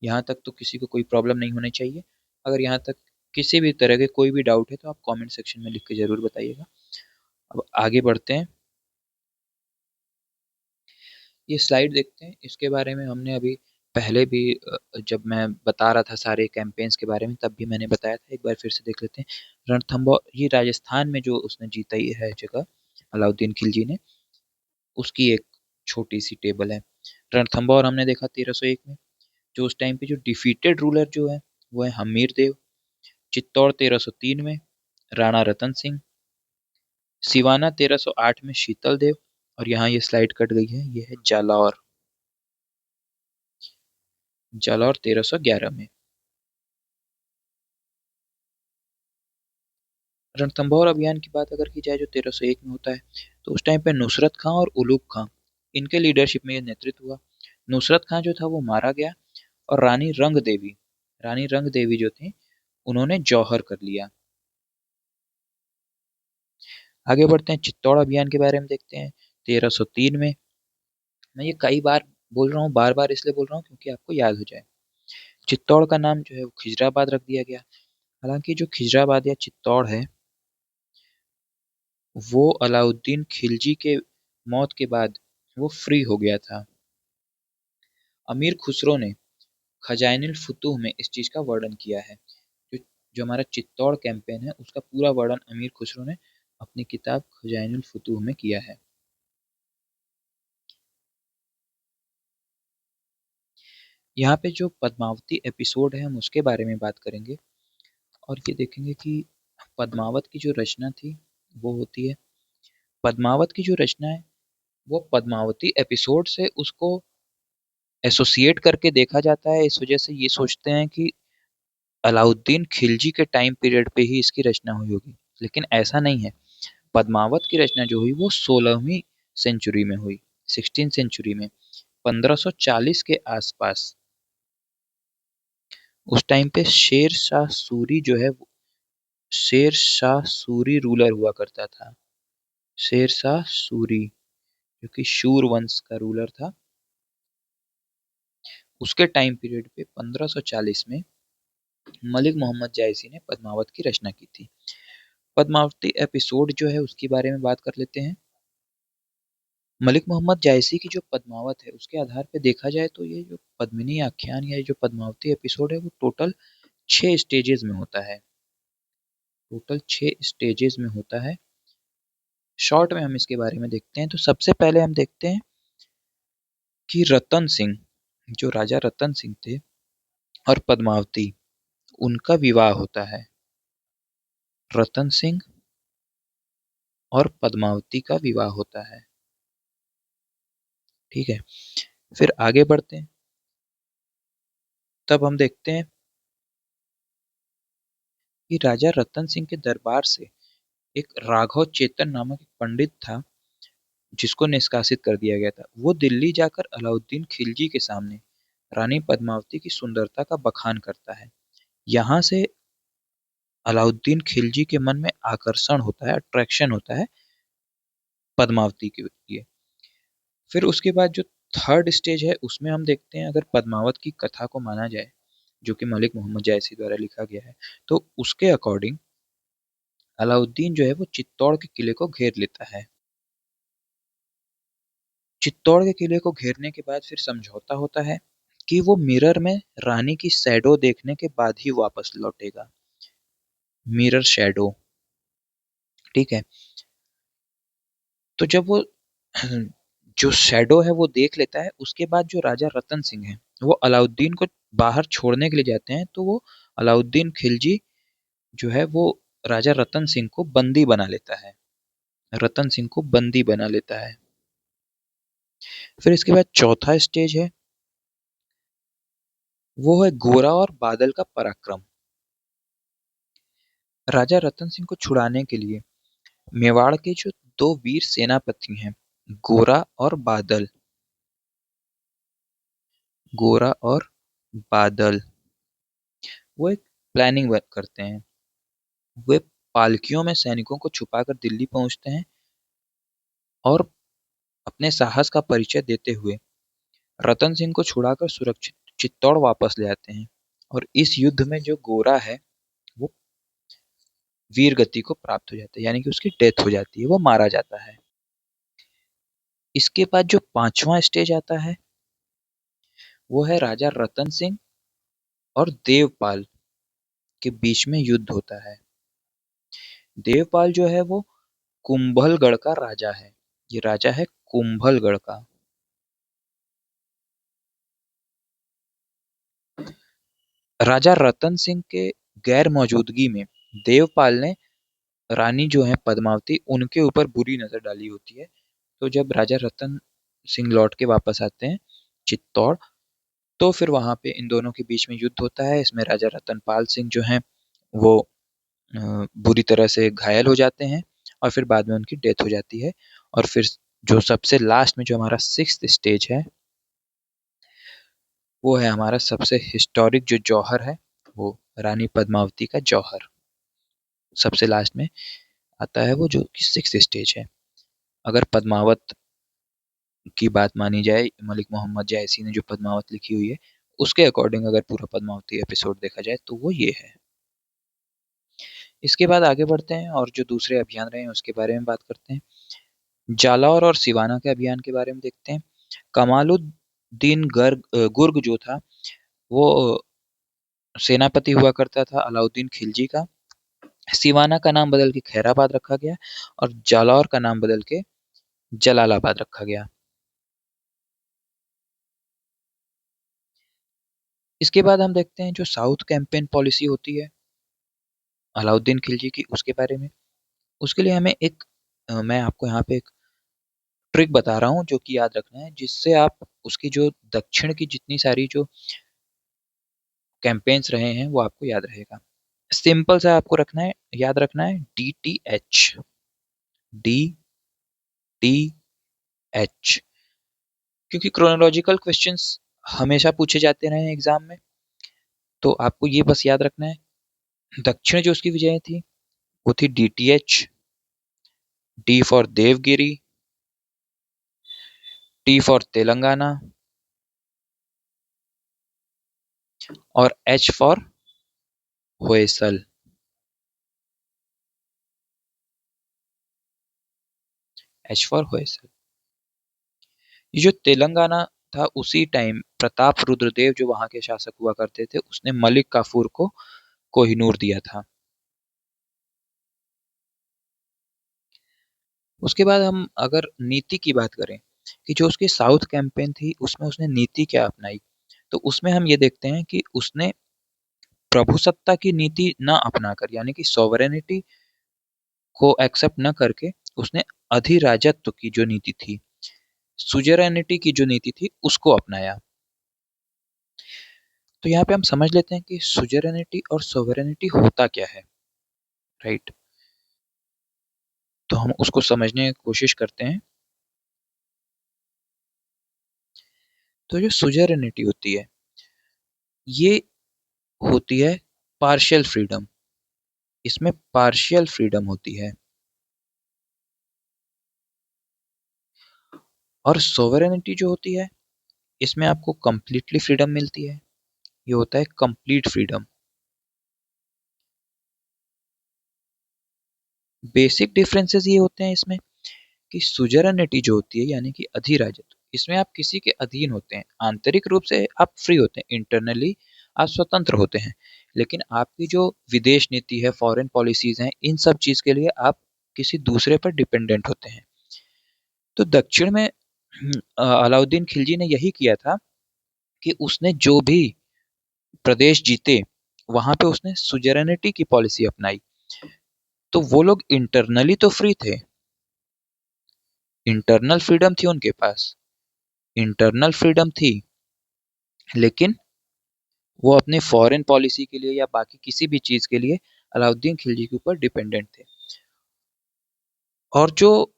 Speaker 1: यहाँ तक तो किसी को कोई प्रॉब्लम नहीं होनी चाहिए। अगर यहाँ तक किसी भी तरह के कोई भी डाउट है तो आप कमेंट सेक्शन में लिख के जरूर बताइएगा। अब आगे बढ़ते हैं। ये स्लाइड देखते हैं, इसके बारे में हमने अभी पहले भी जब मैं बता रहा था सारे कैंपेन्स के बारे में तब भी मैंने बताया था, एक बार फिर से देख लेते हैं। रणथंभौर ये राजस्थान में जो उसने जीता ही है जगह, अलाउद्दीन खिलजी ने, उसकी एक छोटी सी टेबल है। रणथंभौर हमने देखा 1301 में। जो उस टाइम पे जो डिफीटेड रूलर जो है वो है हमीर देव। चित्तौड़ 1303 में राणा रतन सिंह। सिवाना 1308 में शीतल देव। और यहाँ ये स्लाइड कट गई है, ये है जालौर, जालौर 1311 में। रणथंभौर अभियान की बात अगर की जाए जो 1301 में होता है, तो उस टाइम पे नुसरत खां और उलूग खां, इनके लीडरशिप में ये नेतृत्व हुआ। नुसरत खां जो था वो मारा गया और रानी रंग देवी जो थी उन्होंने जौहर कर लिया। आगे बढ़ते हैं, चित्तौड़ अभियान के बारे में देखते हैं 1303 में। मैं ये कई बार बोल रहा हूँ, बार बार इसलिए बोल रहा हूँ क्योंकि आपको याद हो जाए। चित्तौड़ का नाम जो है वो खिजराबाद रख दिया गया। हालांकि जो खिजराबाद या चित्तौड़ है वो अलाउद्दीन खिलजी के मौत के बाद वो फ्री हो गया था। अमीर खुसरो ने खजाइनुल फुतूह में इस चीज का वर्णन किया है। जो जो हमारा चित्तौड़ कैंपेन है उसका पूरा वर्णन अमीर खुसरो ने अपनी किताब खजाइनुल फुतूह में किया है। यहाँ पे जो पद्मावती एपिसोड है हम उसके बारे में बात करेंगे और ये देखेंगे कि पद्मावत की जो रचना थी वो होती है, पद्मावत की जो रचना है वो पद्मावती एपिसोड से उसको एसोसिएट करके देखा जाता है। इस वजह से ये सोचते हैं कि अलाउद्दीन खिलजी के टाइम पीरियड पे ही इसकी रचना हुई होगी, लेकिन ऐसा नहीं है। पद्मावत की रचना जो हुई वो 16वीं सेंचुरी में हुई, 16 सेंचुरी में, 1540 के आसपास। उस टाइम पे शेर शाह सूरी जो है, शेर शाह सूरी रूलर हुआ करता था। शेर शाह सूरी जो कि शूर वंश का रूलर था, उसके टाइम पीरियड पे 1540 में मलिक मोहम्मद जायसी ने पद्मावत की रचना की थी। पद्मावती एपिसोड जो है उसके बारे में बात कर लेते हैं। मलिक मोहम्मद जायसी की जो पद्मावत है उसके आधार पे देखा जाए तो ये जो पद्मिनी आख्यान या जो पद्मावती एपिसोड है वो टोटल 6 स्टेजेस में होता है, टोटल 6 स्टेजेस में होता है। शॉर्ट में हम इसके बारे में देखते हैं तो सबसे पहले हम देखते हैं कि रतन सिंह, जो राजा रतन सिंह थे, और पद्मावती, उनका विवाह होता है। रतन सिंह और पद्मावती का विवाह होता है। ठीक है, फिर आगे बढ़ते हैं। तब हम देखते हैं कि राजा रतन सिंह के दरबार से एक राघव चेतन नामक एक पंडित था जिसको निष्कासित कर दिया गया था। वो दिल्ली जाकर अलाउद्दीन खिलजी के सामने रानी पद्मावती की सुंदरता का बखान करता है। यहाँ से अलाउद्दीन खिलजी के मन में आकर्षण होता है, अट्रैक्शन होता है पद्मावती के लिए। फिर उसके बाद जो थर्ड स्टेज है उसमें हम देखते हैं, अगर पद्मावत की कथा को माना जाए जो कि मलिक मोहम्मद जायसी द्वारा लिखा गया है, तो उसके अकॉर्डिंग अलाउद्दीन जो है वो चित्तौड़ के किले को घेर लेता है। चित्तौड़ के किले को घेरने के बाद फिर समझौता होता है कि वो मिरर में रानी की शैडो देखने के बाद ही वापस लौटेगा। मिरर शैडो, ठीक है। तो जब वो जो शैडो है वो देख लेता है, उसके बाद जो राजा रतन सिंह है वो अलाउद्दीन को बाहर छोड़ने के लिए जाते हैं, तो वो अलाउद्दीन खिलजी जो है वो राजा रतन सिंह को बंदी बना लेता है, रतन सिंह को बंदी बना लेता है। फिर इसके बाद चौथा स्टेज है, वो है गोरा और बादल का पराक्रम। राजा रतन सिंह को छुड़ाने के लिए मेवाड़ के जो दो वीर सेनापति हैं, गोरा और बादल, गोरा और बादल वो एक प्लानिंग वर्क करते हैं। वे पालकियों में सैनिकों को छुपाकर दिल्ली पहुंचते हैं और अपने साहस का परिचय देते हुए रतन सिंह को छुड़ाकर सुरक्षित चित्तौड़ वापस ले आते हैं। और इस युद्ध में जो गोरा है वो वीर गति को प्राप्त हो जाता है, यानी कि उसकी डेथ हो जाती है, वो मारा जाता है। इसके बाद जो पांचवा स्टेज आता है वो है राजा रतन सिंह और देवपाल के बीच में युद्ध होता है। देवपाल जो है वो कुंभलगढ़ का राजा है। ये राजा है कुंभलगढ़ का। राजा रतन सिंह के गैर मौजूदगी में देवपाल ने रानी जो है पद्मावती उनके ऊपर बुरी नजर डाली होती है। तो जब राजा रतन सिंह लौट के वापस आते हैं चित्तौड़, तो फिर वहां पे इन दोनों के बीच में युद्ध होता है। इसमें राजा रतनपाल सिंह जो हैं वो बुरी तरह से घायल हो जाते हैं और फिर बाद में उनकी डेथ हो जाती है। और फिर जो सबसे लास्ट में जो हमारा सिक्स्थ स्टेज है वो है हमारा सबसे हिस्टोरिक जो जौहर है, वो रानी पद्मावती का जौहर सबसे लास्ट में आता है, वो जो कि सिक्स्थ स्टेज है। अगर पद्मावत की बात मानी जाए, मलिक मोहम्मद जायसी ने जो पद्मावत लिखी हुई है उसके अकॉर्डिंग अगर पूरा पद्मावती एपिसोड देखा जाए तो वो ये है। इसके बाद आगे बढ़ते हैं और जो दूसरे अभियान रहे हैं उसके बारे में बात करते हैं। जालौर और सिवाना के अभियान के बारे में देखते हैं। कमालुद्दीन गुर्ग जो था वो सेनापति हुआ करता था अलाउद्दीन खिलजी का। सिवाना का नाम बदल के खैराबाद रखा गया और जालौर का नाम बदल के जलालाबाद रखा गया। इसके बाद हम देखते हैं जो साउथ कैंपेन पॉलिसी होती है अलाउद्दीन खिलजी की, उसके बारे में। उसके लिए हमें मैं आपको यहाँ पे एक ट्रिक बता रहा हूँ जो कि याद रखना है, जिससे आप उसकी जो दक्षिण की जितनी सारी जो कैंपेन्स रहे हैं वो आपको याद रहेगा। सिंपल सा आपको रखना है, याद रखना है, DTH, DTH। क्योंकि क्रोनोलॉजिकल क्वेश्चंस हमेशा पूछे जाते रहे हैं एग्जाम में, तो आपको ये बस याद रखना है। दक्षिण जो उसकी विजय थी वो थी DTH, D for Devagiri, T for Telangana और H for Hoysala. H for Hoysala. ये जो तेलंगाना था उसी टाइम प्रताप रुद्रदेव जो वहां के शासक हुआ करते थे उसने मलिक काफूर को कोहिनूर दिया था। उसके बाद हम अगर नीति की बात करें कि जो उसकी साउथ कैंपेन थी उसमें उसने नीति क्या अपनाई, तो उसमें हम ये देखते हैं कि उसने प्रभुसत्ता की नीति न अपनाकर, यानी कि सॉवरेनिटी को एक्सेप्ट न करके, उसने अधिराजत्व की जो नीति थी, सुजेरेनिटी की जो नीति थी उसको अपनाया। तो यहाँ पे हम समझ लेते हैं कि सुजेरेनिटी और सोवेरेनिटी होता क्या है, राइट। तो हम उसको समझने की कोशिश करते हैं। तो जो सुजेरेनिटी होती है ये होती है पार्शियल फ्रीडम। इसमें पार्शियल फ्रीडम होती है। और सोवेरेनिटी जो होती है इसमें आपको कंप्लीटली फ्रीडम मिलती है। ये होता है कंप्लीट फ्रीडम। बेसिक डिफरेंसेस ये होते हैं इसमें कि सुजेरेनिटी जो होती है यानी कि अधिराज्यत्व, इसमें आप किसी के अधीन होते हैं, आंतरिक रूप से आप फ्री होते हैं, इंटरनली आप स्वतंत्र होते हैं। लेकिन आपकी जो विदेश नीति है, फॉरेन पॉलिसीज हैं, इन सब चीज के लिए आप किसी दूसरे पर डिपेंडेंट होते हैं। तो दक्षिण में अलाउद्दीन खिलजी ने यही किया था कि उसने जो भी प्रदेश जीते वहां पे उसने सुजेरेनिटी की पॉलिसी अपनाई। तो वो लोग इंटरनली तो फ्री थे, इंटरनल फ्रीडम थी उनके पास, इंटरनल फ्रीडम थी, लेकिन वो अपने फॉरेन पॉलिसी के लिए या बाकी किसी भी चीज के लिए अलाउद्दीन खिलजी के ऊपर डिपेंडेंट थे। और जो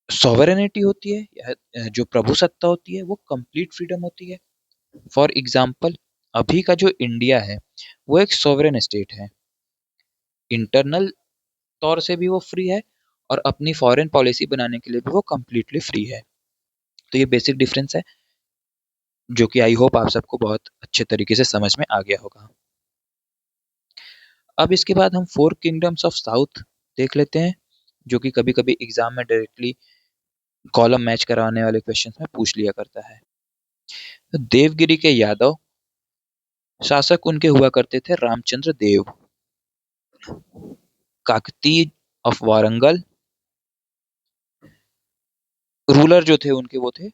Speaker 1: सॉवरेनिटी होती है या जो प्रभुसत्ता होती है वो कंप्लीट फ्रीडम होती है। फॉर एग्जाम्पल, अभी का जो इंडिया है वो एक सॉवरेन स्टेट है। इंटरनल तौर से भी वो फ्री है और अपनी फॉरेन पॉलिसी बनाने के लिए भी वो कम्प्लीटली फ्री है। तो ये बेसिक डिफरेंस है जो कि आई होप आप सबको बहुत अच्छे तरीके से समझ में आ गया होगा। अब इसके बाद हम फोर किंगडम्स ऑफ साउथ देख लेते हैं, जो कि कभी कभी एग्जाम में डायरेक्टली कॉलम मैच कराने वाले क्वेश्चन में पूछ लिया करता है। तो देवगिरी के यादव शासक उनके हुआ करते थे रामचंद्र देव। काकतीय ऑफ वारंगल रूलर जो थे उनके वो थे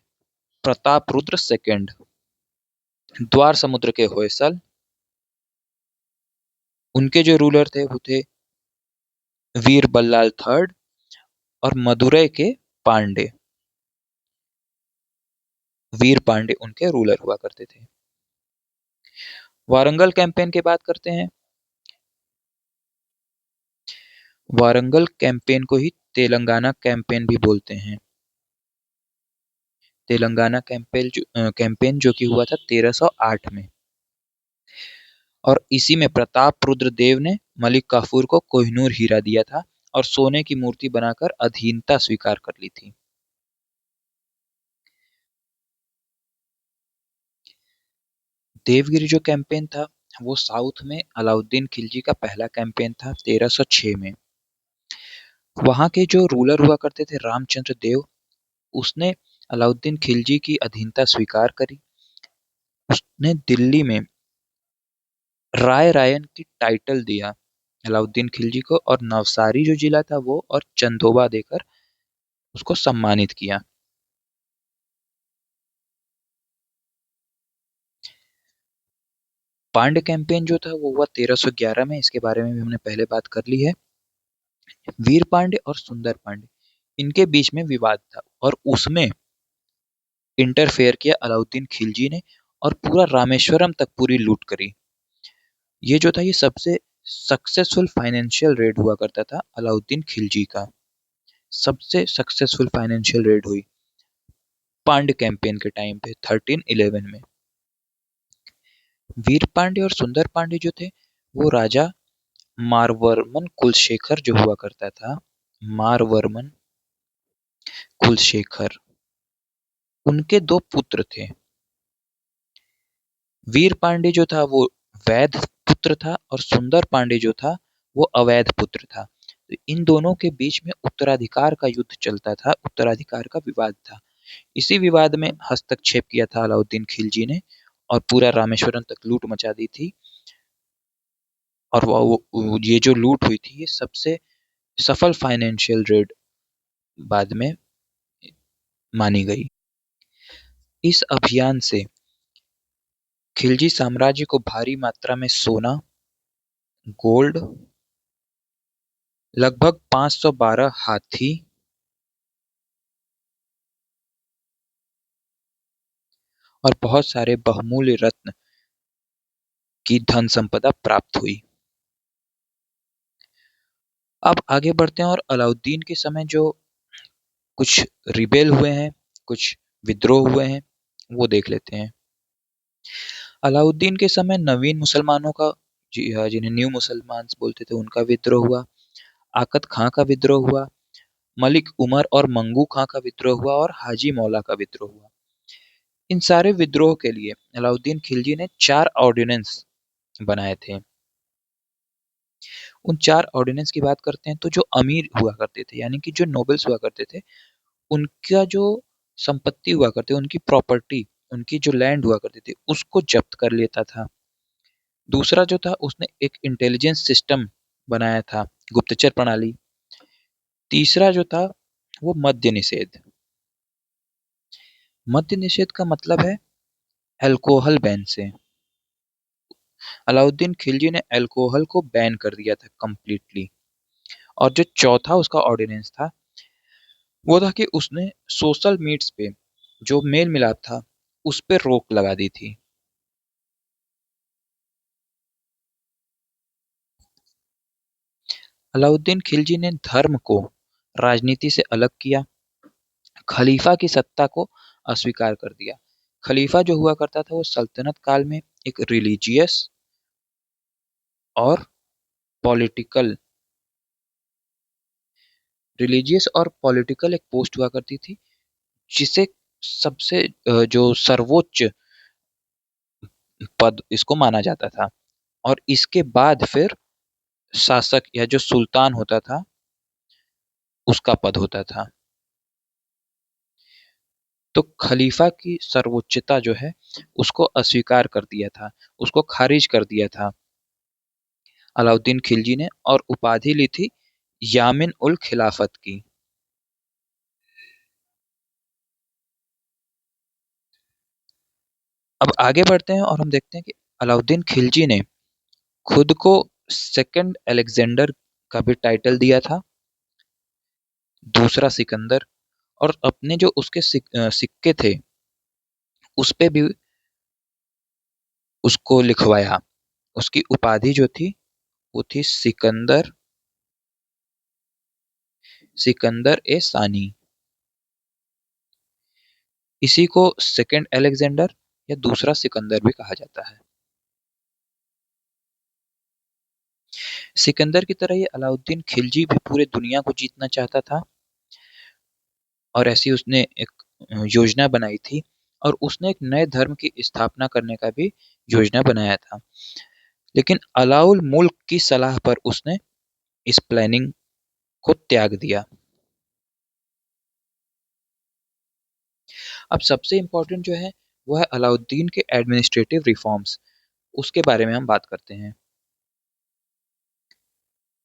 Speaker 1: प्रताप रुद्र सेकंड। द्वार समुद्र के होयसल उनके जो रूलर थे वो थे वीर बल्लाल थर्ड। और मदुरई के पांडे, वीर पांडे उनके रूलर हुआ करते थे। वारंगल कैंपेन की बात करते हैं। वारंगल कैंपेन को ही तेलंगाना कैंपेन भी बोलते हैं। तेलंगाना कैंपेन जो कि हुआ था 1308 में। और इसी में प्रताप रुद्र देव ने मलिक काफूर को कोहिनूर हीरा दिया था और सोने की मूर्ति बनाकर अधीनता स्वीकार कर ली थी। देवगिरी जो कैंपेन था वो साउथ में अलाउद्दीन खिलजी का पहला कैंपेन था 1306 में। वहां के जो रूलर हुआ करते थे रामचंद्र देव, उसने अलाउद्दीन खिलजी की अधीनता स्वीकार करी। उसने दिल्ली में राय रायन की टाइटल दिया अलाउद्दीन खिलजी को, और नवसारी जो जिला था वो और चंदोबा देकर उसको सम्मानित किया। पांड्य कैंपेन जो था वो हुआ 1311 में। इसके बारे में भी हमने पहले बात कर ली है। वीर पांडे और सुंदर पांडे, इनके बीच में विवाद था और उसमें इंटरफेयर किया अलाउद्दीन खिलजी ने और पूरा रामेश्वरम तक पूरी लूट करी। ये जो था ये सबसे सक्सेसफुल फाइनेंशियल रेड हुआ करता था अलाउद्दीन खिलजी का। सबसे सक्सेसफुल फाइनेंशियल रेड हुई पांड्य कैंपेन के टाइम पे 1311 में। वीर पांडे और सुंदर पांडे जो थे वो राजा मारवर्मन कुलशेखर जो हुआ करता था, मारवर्मन कुलशेखर, उनके दो पुत्र थे। वीर पांडे जो था वो वैध पुत्र था और सुंदर पांडे जो था वो अवैध पुत्र था। तो इन दोनों के बीच में उत्तराधिकार का युद्ध चलता था, उत्तराधिकार का विवाद था। इसी विवाद में हस्तक्षेप किया था अलाउद्दीन खिलजी ने और पूरा रामेश्वरम तक लूट मचा दी थी। और ये जो लूट हुई थी ये सबसे सफल फाइनेंशियल रेड बाद में मानी गई। इस अभियान से खिलजी साम्राज्य को भारी मात्रा में सोना, गोल्ड, लगभग 512 हाथी और बहुत सारे बहुमूल्य रत्न की धन संपदा प्राप्त हुई। अब आगे बढ़ते हैं और अलाउद्दीन के समय जो कुछ रिबेल हुए हैं, कुछ विद्रोह हुए हैं, वो देख लेते हैं। अलाउद्दीन के समय नवीन मुसलमानों का, जिन्हें न्यू मुसलमान बोलते थे, उनका विद्रोह हुआ। आकत खां का विद्रोह हुआ। मलिक उमर और मंगू खां का विद्रोह हुआ और हाजी मौला का विद्रोह हुआ। इन सारे विद्रोह के लिए अलाउद्दीन खिलजी ने 4 ऑर्डिनेंस बनाए थे। उन 4 ऑर्डिनेंस की बात करते हैं तो जो अमीर हुआ करते थे, यानी कि जो नोबल्स हुआ करते थे, उनका जो संपत्ति हुआ करती, उनकी प्रॉपर्टी, उनकी जो लैंड हुआ करती थी, उसको जब्त कर लेता था। दूसरा जो था उसने एक इंटेलिजेंस सिस्टम बनाया था, गुप्तचर प्रणाली। तीसरा जो था वो मद्य निषेध। मद्य निषेध का मतलब है अल्कोहल बैन से। अलाउद्दीन खिलजी ने अल्कोहल को बैन कर दिया था कंप्लीटली। और जो चौथा उसका ऑर्डिनेंस था वो था कि उसने सोशल मीट्स पे जो मेल मिलाप था उस पे रोक लगा दी थी। अलाउद्दीन खिलजी ने धर्म को राजनीति से अलग किया, खलीफा की सत्ता को अस्वीकार कर दिया। खलीफा जो हुआ करता था वो सल्तनत काल में एक और पॉलिटिकल रिलीजियस और पॉलिटिकल एक पोस्ट हुआ करती थी, जिसे सबसे जो सर्वोच्च पद इसको माना जाता था। और इसके बाद फिर शासक या जो सुल्तान होता था उसका पद होता था। तो खलीफा की सर्वोच्चता जो है उसको अस्वीकार कर दिया था, उसको खारिज कर दिया था अलाउद्दीन खिलजी ने, और उपाधि ली थी यामिन उल खिलाफत की। अब आगे बढ़ते हैं और हम देखते हैं कि अलाउद्दीन खिलजी ने खुद को सेकंड अलेक्जेंडर का भी टाइटल दिया था, दूसरा सिकंदर, और अपने जो उसके सिक्के थे उस पे भी उसको लिखवाया। उसकी उपाधि जो थी वो थी सिकंदर ए सानी। इसी को सेकंड अलेक्जेंडर या दूसरा सिकंदर भी कहा जाता है। सिकंदर की तरह ये अलाउद्दीन खिलजी भी पूरे दुनिया को जीतना चाहता था, और ऐसी उसने एक योजना बनाई थी, और उसने एक नए धर्म की स्थापना करने का भी योजना बनाया था। लेकिन अलाउल मुल्क की सलाह पर उसने इस प्लानिंग को त्याग दिया। अब सबसे इम्पोर्टेंट जो है वो है अलाउद्दीन के एडमिनिस्ट्रेटिव रिफॉर्म्स, उसके बारे में हम बात करते हैं।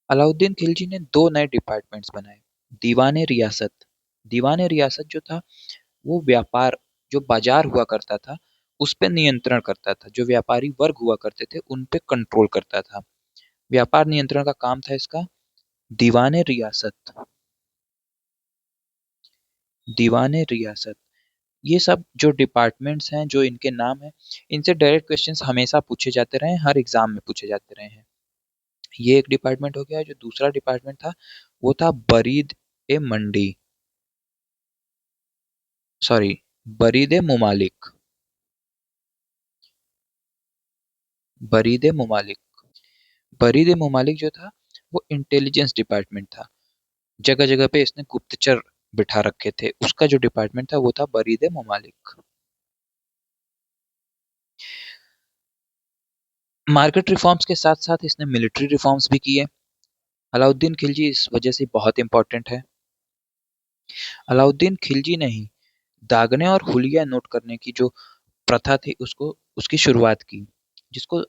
Speaker 1: अलाउद्दीन खिलजी ने दो नए डिपार्टमेंट्स बनाए। दीवान रियासत, दीवान रियासत जो था वो व्यापार, जो बाजार हुआ करता था उस पे नियंत्रण करता था, जो व्यापारी वर्ग हुआ करते थे उन पे कंट्रोल करता था। व्यापार नियंत्रण का काम था इसका। दीवान रियासत, दीवान रियासत, ये सब जो डिपार्टमेंट्स हैं, जो इनके नाम हैं, इनसे डायरेक्ट क्वेश्चंस हमेशा पूछे जाते रहे हैं, हर एग्जाम में पूछे जाते रहे हैं। ये एक डिपार्टमेंट हो गया। जो दूसरा डिपार्टमेंट था वो था बरीद ए मंडी, सॉरी, बरीद ए मुमालिक, बरीद ए मुमालिक। बरीद ए मुमालिक जो था वो इंटेलिजेंस डिपार्टमेंट था। जगह जगह पे इसने गुप्तचर बिठा रखे थे, उसका जो डिपार्टमेंट था वो था बरीद ए मुमालिक। मार्केट रिफॉर्म्स के साथ साथ इसने मिलिट्री रिफॉर्म्स भी किए। अलाउद्दीन खिलजी इस वजह से बहुत इंपॉर्टेंट है। अलाउद्दीन खिलजी ने ही दागने और हुलिया नोट करने की जो प्रथा थी उसको, उसकी शुरुआत की, जिसको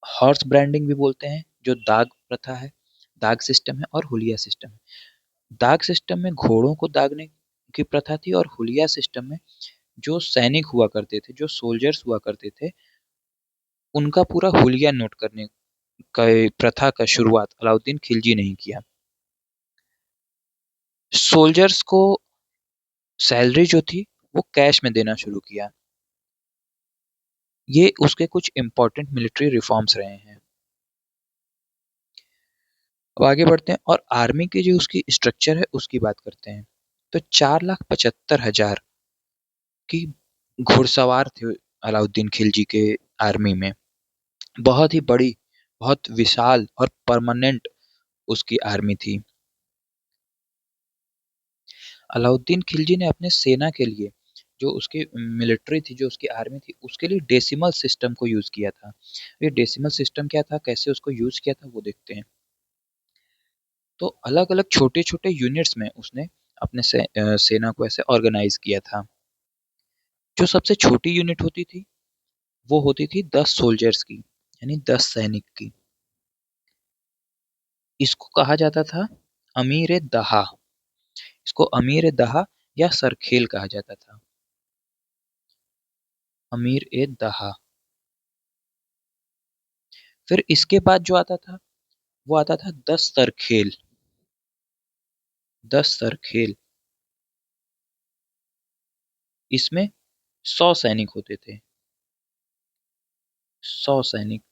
Speaker 1: हॉर्स ब्रांडिंग भी बोलते हैं। जो दाग प्रथा है, दाग सिस्टम है, और हुलिया सिस्टम है। दाग सिस्टम में घोड़ों को दागने की प्रथा थी, और हुलिया सिस्टम में जो सैनिक हुआ करते थे, जो सोल्जर्स हुआ करते थे, उनका पूरा हुलिया नोट करने का प्रथा का शुरुआत अलाउद्दीन खिलजी ने ही किया। सोल्जर्स को सैलरी जो थी वो कैश में देना शुरू किया। ये उसके कुछ इंपॉर्टेंट मिलिट्री रिफॉर्म्स रहे हैं। अब आगे बढ़ते हैं और आर्मी की जो उसकी स्ट्रक्चर है उसकी बात करते हैं। तो 4,75,000 की घुड़सवार थे अलाउद्दीन खिलजी के आर्मी में। बहुत ही बड़ी, बहुत विशाल और परमानेंट उसकी आर्मी थी। अलाउद्दीन खिलजी ने अपने सेना के लिए, जो उसकी मिलिट्री थी, जो उसकी आर्मी थी, उसके लिए डेसिमल सिस्टम को यूज किया था। ये डेसिमल सिस्टम क्या था, कैसे उसको यूज किया था, वो देखते हैं। तो अलग अलग छोटे छोटे यूनिट्स में उसने अपने सेना को ऐसे ऑर्गेनाइज किया था। जो सबसे छोटी यूनिट होती थी वो होती थी 10 सोल्जर्स की, यानी 10 सैनिक की। इसको कहा जाता था अमीर दहा। इसको अमीर दहा या सरखेल कहा जाता था। अमीर ए दहा। फिर इसके बाद जो आता था वो आता था 10 सरखेल। 10 सरखेल, इसमें 100 सैनिक होते थे। 100 सैनिक।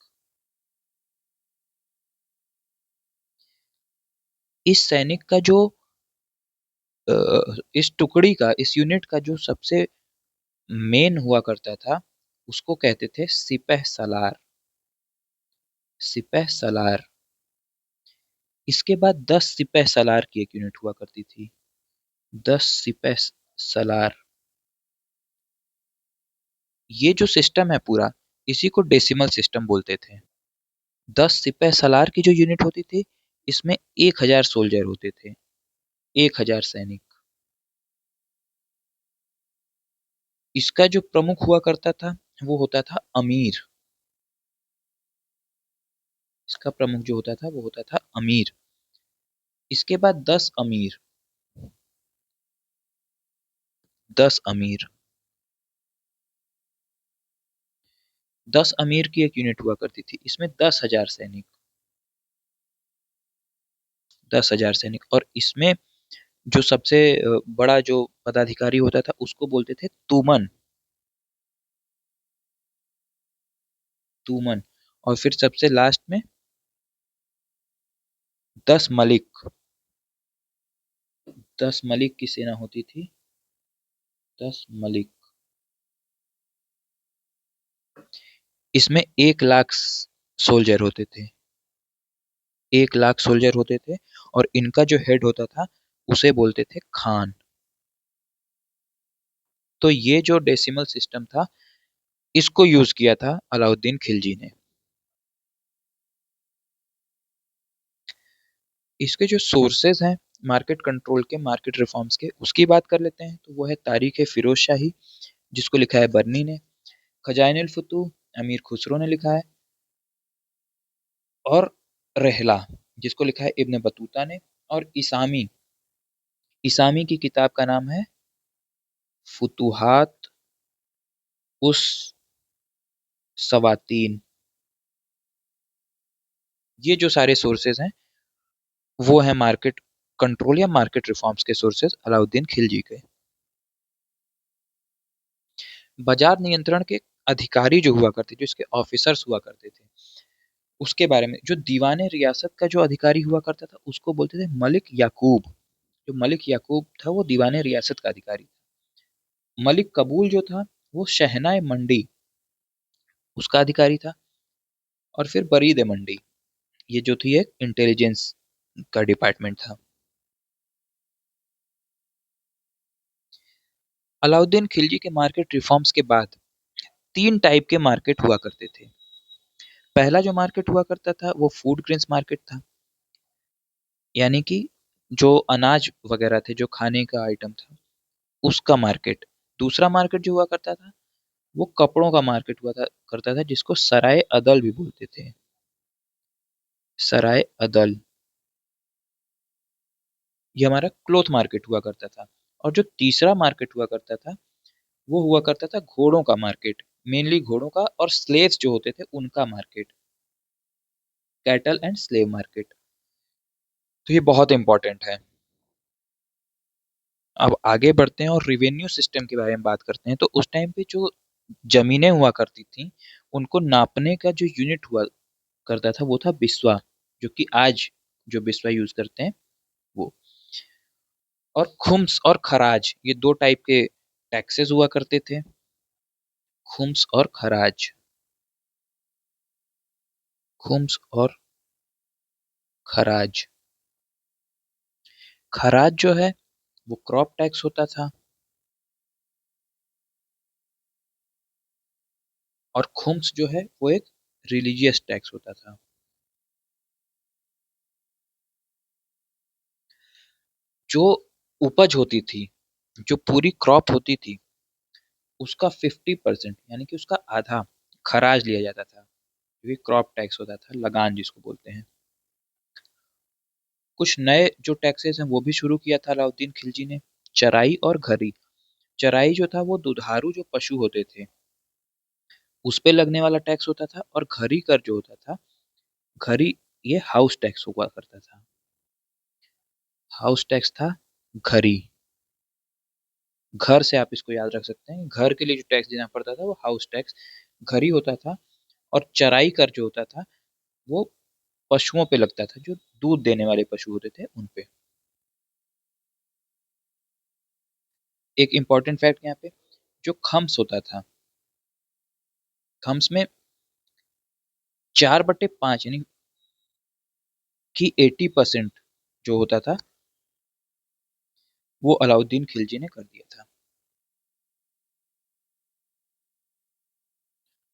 Speaker 1: इस सैनिक का जो इस टुकड़ी का, इस यूनिट का जो सबसे मेन हुआ करता था उसको कहते थे सिपह सलार। सिपह सलार। इसके बाद 10 सिपह सलार की एक यूनिट हुआ करती थी। 10 सिपह सलार। ये जो सिस्टम है पूरा, इसी को डेसिमल सिस्टम बोलते थे। 10 सिपह सलार की जो यूनिट होती थी, इसमें 1000 सोल्जर होते थे। 1000 सैनिक। इसका जो प्रमुख हुआ करता था वो होता था अमीर। इसका प्रमुख जो होता था वो होता था अमीर। इसके बाद 10 अमीर। 10 अमीर। 10 अमीर की एक यूनिट हुआ करती थी, इसमें 10,000 सैनिक। 10,000 सैनिक। और इसमें जो सबसे बड़ा जो पदाधिकारी होता था उसको बोलते थे तूमन। तूमन। और फिर सबसे लास्ट में 10 मलिक। 10 मलिक की सेना होती थी। 10 मलिक। इसमें 1 लाख सोल्जर होते थे। 1 लाख सोल्जर होते थे। और इनका जो हेड होता था उसे बोलते थे खान। तो ये जो डेसिमल सिस्टम था, इसको यूज किया था अलाउद्दीन खिलजी ने। इसके जो सोर्सेज हैं मार्केट कंट्रोल के, मार्केट रिफॉर्म्स के, उसकी बात कर लेते हैं। तो वो है तारीख फिरोज शाही, जिसको लिखा है बर्नी ने। खजाइनुल फतूह अमीर खुसरो ने लिखा है। और रहला, जिसको लिखा है इब्न बतूता ने। और इसामी, इसामी की किताब का नाम है फुतुहात उस सवातीन। ये जो सारे सोर्सेज हैं वो है मार्केट कंट्रोल या मार्केट रिफॉर्म्स के सोर्सेज अलाउद्दीन खिलजी के। बाजार नियंत्रण के अधिकारी जो हुआ करते, जो इसके ऑफिसर्स हुआ करते थे, उसके बारे में, जो दीवाने रियासत का जो अधिकारी हुआ करता था उसको बोलते थे मलिक याकूब। जो मलिक याकूब था वो दीवाने रियासत का अधिकारी था। मलिक कबूल जो था वो शहनाए मंडी उसका अधिकारी था। और फिर बरीद मंडी, ये जो थी एक इंटेलिजेंस का डिपार्टमेंट था। अलाउद्दीन खिलजी के मार्केट रिफॉर्म्स के बाद 3 टाइप के मार्केट हुआ करते थे। पहला जो मार्केट हुआ करता था वो फूड ग्रेन्स मार्केट था, यानी कि जो अनाज वगैरह थे, जो खाने का आइटम था, उसका मार्केट। दूसरा मार्केट जो हुआ करता था वो कपड़ों का मार्केट हुआ था करता था, जिसको सराय अदल भी बोलते थे। सराय अदल। ये हमारा क्लोथ मार्केट हुआ करता था। और जो तीसरा मार्केट हुआ करता था वो हुआ करता था घोड़ों का मार्केट। मेनली घोड़ों का, और स्लेव्स जो होते थे उनका market. Cattle and slave market. तो ये बहुत इंपॉर्टेंट है। अब आगे बढ़ते हैं और रिवेन्यू सिस्टम के बारे में बात करते हैं। तो उस टाइम पे जो जमीनें हुआ करती थी, उनको नापने का जो यूनिट हुआ करता था वो था बिस्वा, जो कि आज जो बिस्वा यूज करते हैं वो। और खुम्स और खराज, ये 2 टाइप के टैक्सेस हुआ करते थे। खुम्स और खराज। खुम्स और खराज। खराज जो है वो क्रॉप टैक्स होता था। और खुम्स जो है वो एक रिलीजियस टैक्स होता था। जो उपज होती थी, जो पूरी क्रॉप होती थी, उसका 50% यानी कि उसका आधा खराज लिया जाता था। ये क्रॉप टैक्स होता था, लगान जिसको बोलते हैं। कुछ नए जो टैक्सेस हैं वो भी शुरू किया था अलाउद्दीन खिलजी ने। चराई और घरी। चराई जो था वो दुधारू जो पशु होते थे उस पे लगने वाला टैक्स होता था। और घरी कर जो होता था, घरी, ये हाउस टैक्स हुआ करता था। हाउस टैक्स था घरी। घर से आप इसको याद रख सकते हैं, घर के लिए जो टैक्स देना पड़ता था वो हाउस टैक्स घरी होता था। और चराई कर जो होता था वो पशुओं पे लगता था, जो दूध देने वाले पशु होते थे उन पे। एक इंपॉर्टेंट फैक्ट यहाँ पे, जो खम्स होता था, खम्स में 4/5 यानी कि 80% जो होता था वो अलाउद्दीन खिलजी ने कर दिया था।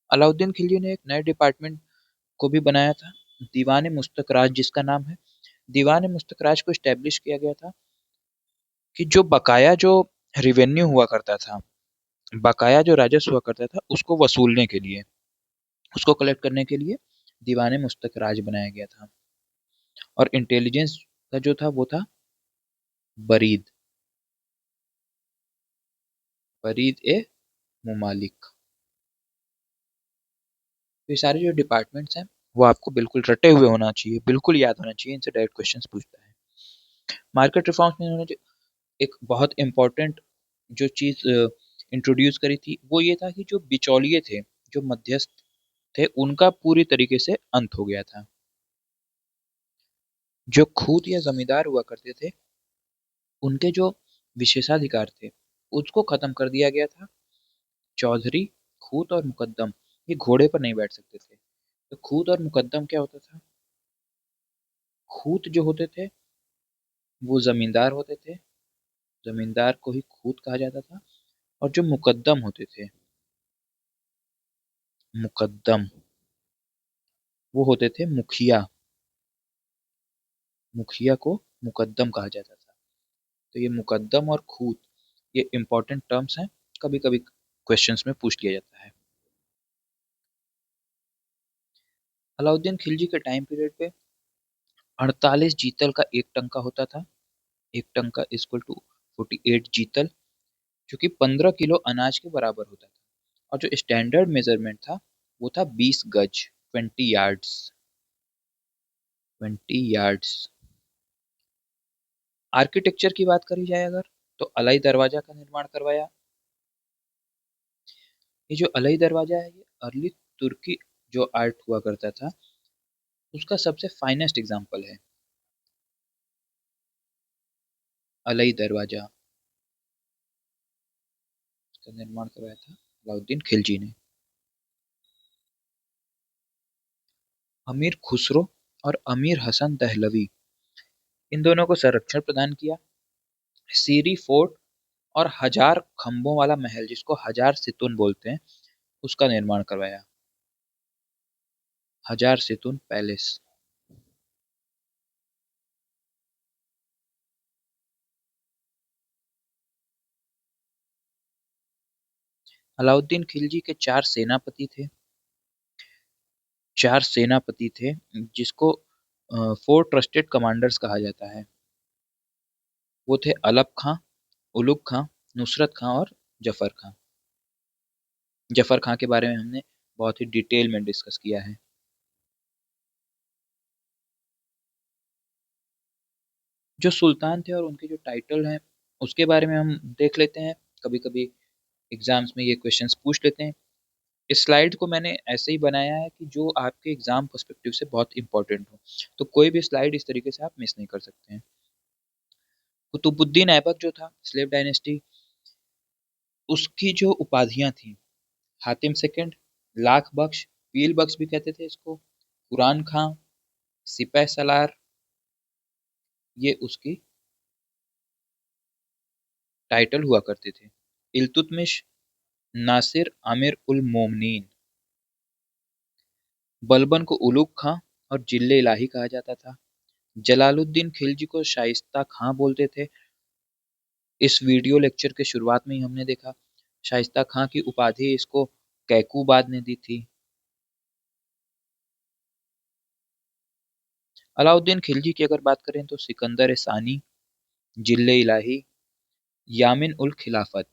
Speaker 1: अलाउद्दीन खिलजी ने एक नए डिपार्टमेंट को भी बनाया था, दीवान मुस्तकराज जिसका नाम है। दीवान मुस्तकराज को स्टैब्लिश किया गया था कि जो बकाया जो रिवेन्यू हुआ करता था, बकाया जो राजस्व हुआ करता था, उसको वसूलने के लिए, उसको कलेक्ट करने के लिए दीवान मुस्तकराज बनाया गया था। और इंटेलिजेंस का जो था वो था बरीद, बरीद ए मुमालिक। तो ये सारे जो डिपार्टमेंट्स हैं वो आपको बिल्कुल रटे हुए होना चाहिए, बिल्कुल याद होना चाहिए, इनसे डायरेक्ट क्वेश्चंस पूछता है। मार्केट रिफॉर्म्स में इन्होंने एक बहुत इंपॉर्टेंट जो चीज इंट्रोड्यूस करी थी वो ये था कि जो बिचौलिए थे, जो मध्यस्थ थे, उनका पूरी तरीके से अंत हो गया था। जो खूत या जमींदार हुआ करते थे, उनके जो विशेषाधिकार थे उसको खत्म कर दिया गया था। चौधरी, खूत और मुकद्दम ये घोड़े पर नहीं बैठ सकते थे। तो खूत और मुकद्दम क्या होता था? खूत जो होते थे वो जमींदार होते थे, जमींदार को ही खूत कहा जाता था। और जो मुकद्दम होते थे, मुकद्दम वो होते थे मुखिया, मुखिया को मुकद्दम कहा जाता था। तो ये मुकद्दम और खूत ये इंपॉर्टेंट टर्म्स हैं, कभी कभी क्वेश्चंस में पूछ लिया जाता है। अलाउद्दीन खिलजी के टाइम पीरियड पे 48 जीतल का एक टंका होता था। एक टंका इक्वल टू 48 जीतल, जो कि 15 किलो अनाज के बराबर होता था। और जो स्टैंडर्ड मेजरमेंट था वो था 20 गज, 20 यार्ड्स, 20 यार्ड्स। आर्किटेक्चर की बात करी जाए अगर, तो अलई दरवाजा का निर्माण करवाया। ये जो अलई दरवाजा है ये अर्ली तुर्की जो आर्ट हुआ करता था उसका सबसे फाइनेस्ट एग्जाम्पल है। अलई दरवाजा का निर्माण करवाया था अलाउद्दीन खिलजी ने। अमीर खुसरो और अमीर हसन दहलवी, इन दोनों को संरक्षण प्रदान किया। सीरी फोर्ट और 1000 खंभों वाला महल जिसको 1000 सितुन बोलते हैं उसका निर्माण करवाया। 1000 सितुन पैलेस। अलाउद्दीन खिलजी के 4 सेनापति थे, 4 सेनापति थे जिसको 4 ट्रस्टेड कमांडर्स कहा जाता है। वो थे अलप खां, उलुग खां, नुसरत खां और जफर खां। जफर खां के बारे में हमने बहुत ही डिटेल में डिस्कस किया है। जो सुल्तान थे और उनके जो टाइटल हैं उसके बारे में हम देख लेते हैं। कभी कभी एग्जाम्स में ये क्वेश्चंस पूछ लेते हैं। इस स्लाइड को मैंने ऐसे ही बनाया है कि जो आपके एग्जाम पर्सपेक्टिव से बहुत इंपॉर्टेंट हो, तो कोई भी स्लाइड इस तरीके से आप मिस नहीं कर सकते हैं। कुतुबुद्दीन ऐबक जो था स्लेव डायनेस्टी, उसकी जो उपाधियां थी, हातिम सेकंड, लाख बख्श, पील बख्श भी कहते थे इसको, कुरान खां, सिपह सलार, ये उसकी टाइटल हुआ करते थे। इल्तुतमिश, नासिर आमिर उल मोमनीन, बलबन को उलूग खां और जिले इलाही कहा जाता था। जलालुद्दीन खिलजी को शाइस्ता खां बोलते थे। इस वीडियो लेक्चर के शुरुआत में ही हमने देखा शाइस्ता खां की उपाधि इसको कैकूबाद ने दी थी। अलाउद्दीन खिलजी की अगर बात करें तो सिकंदर सानी, जिले इलाही, यामिन उल खिलाफत।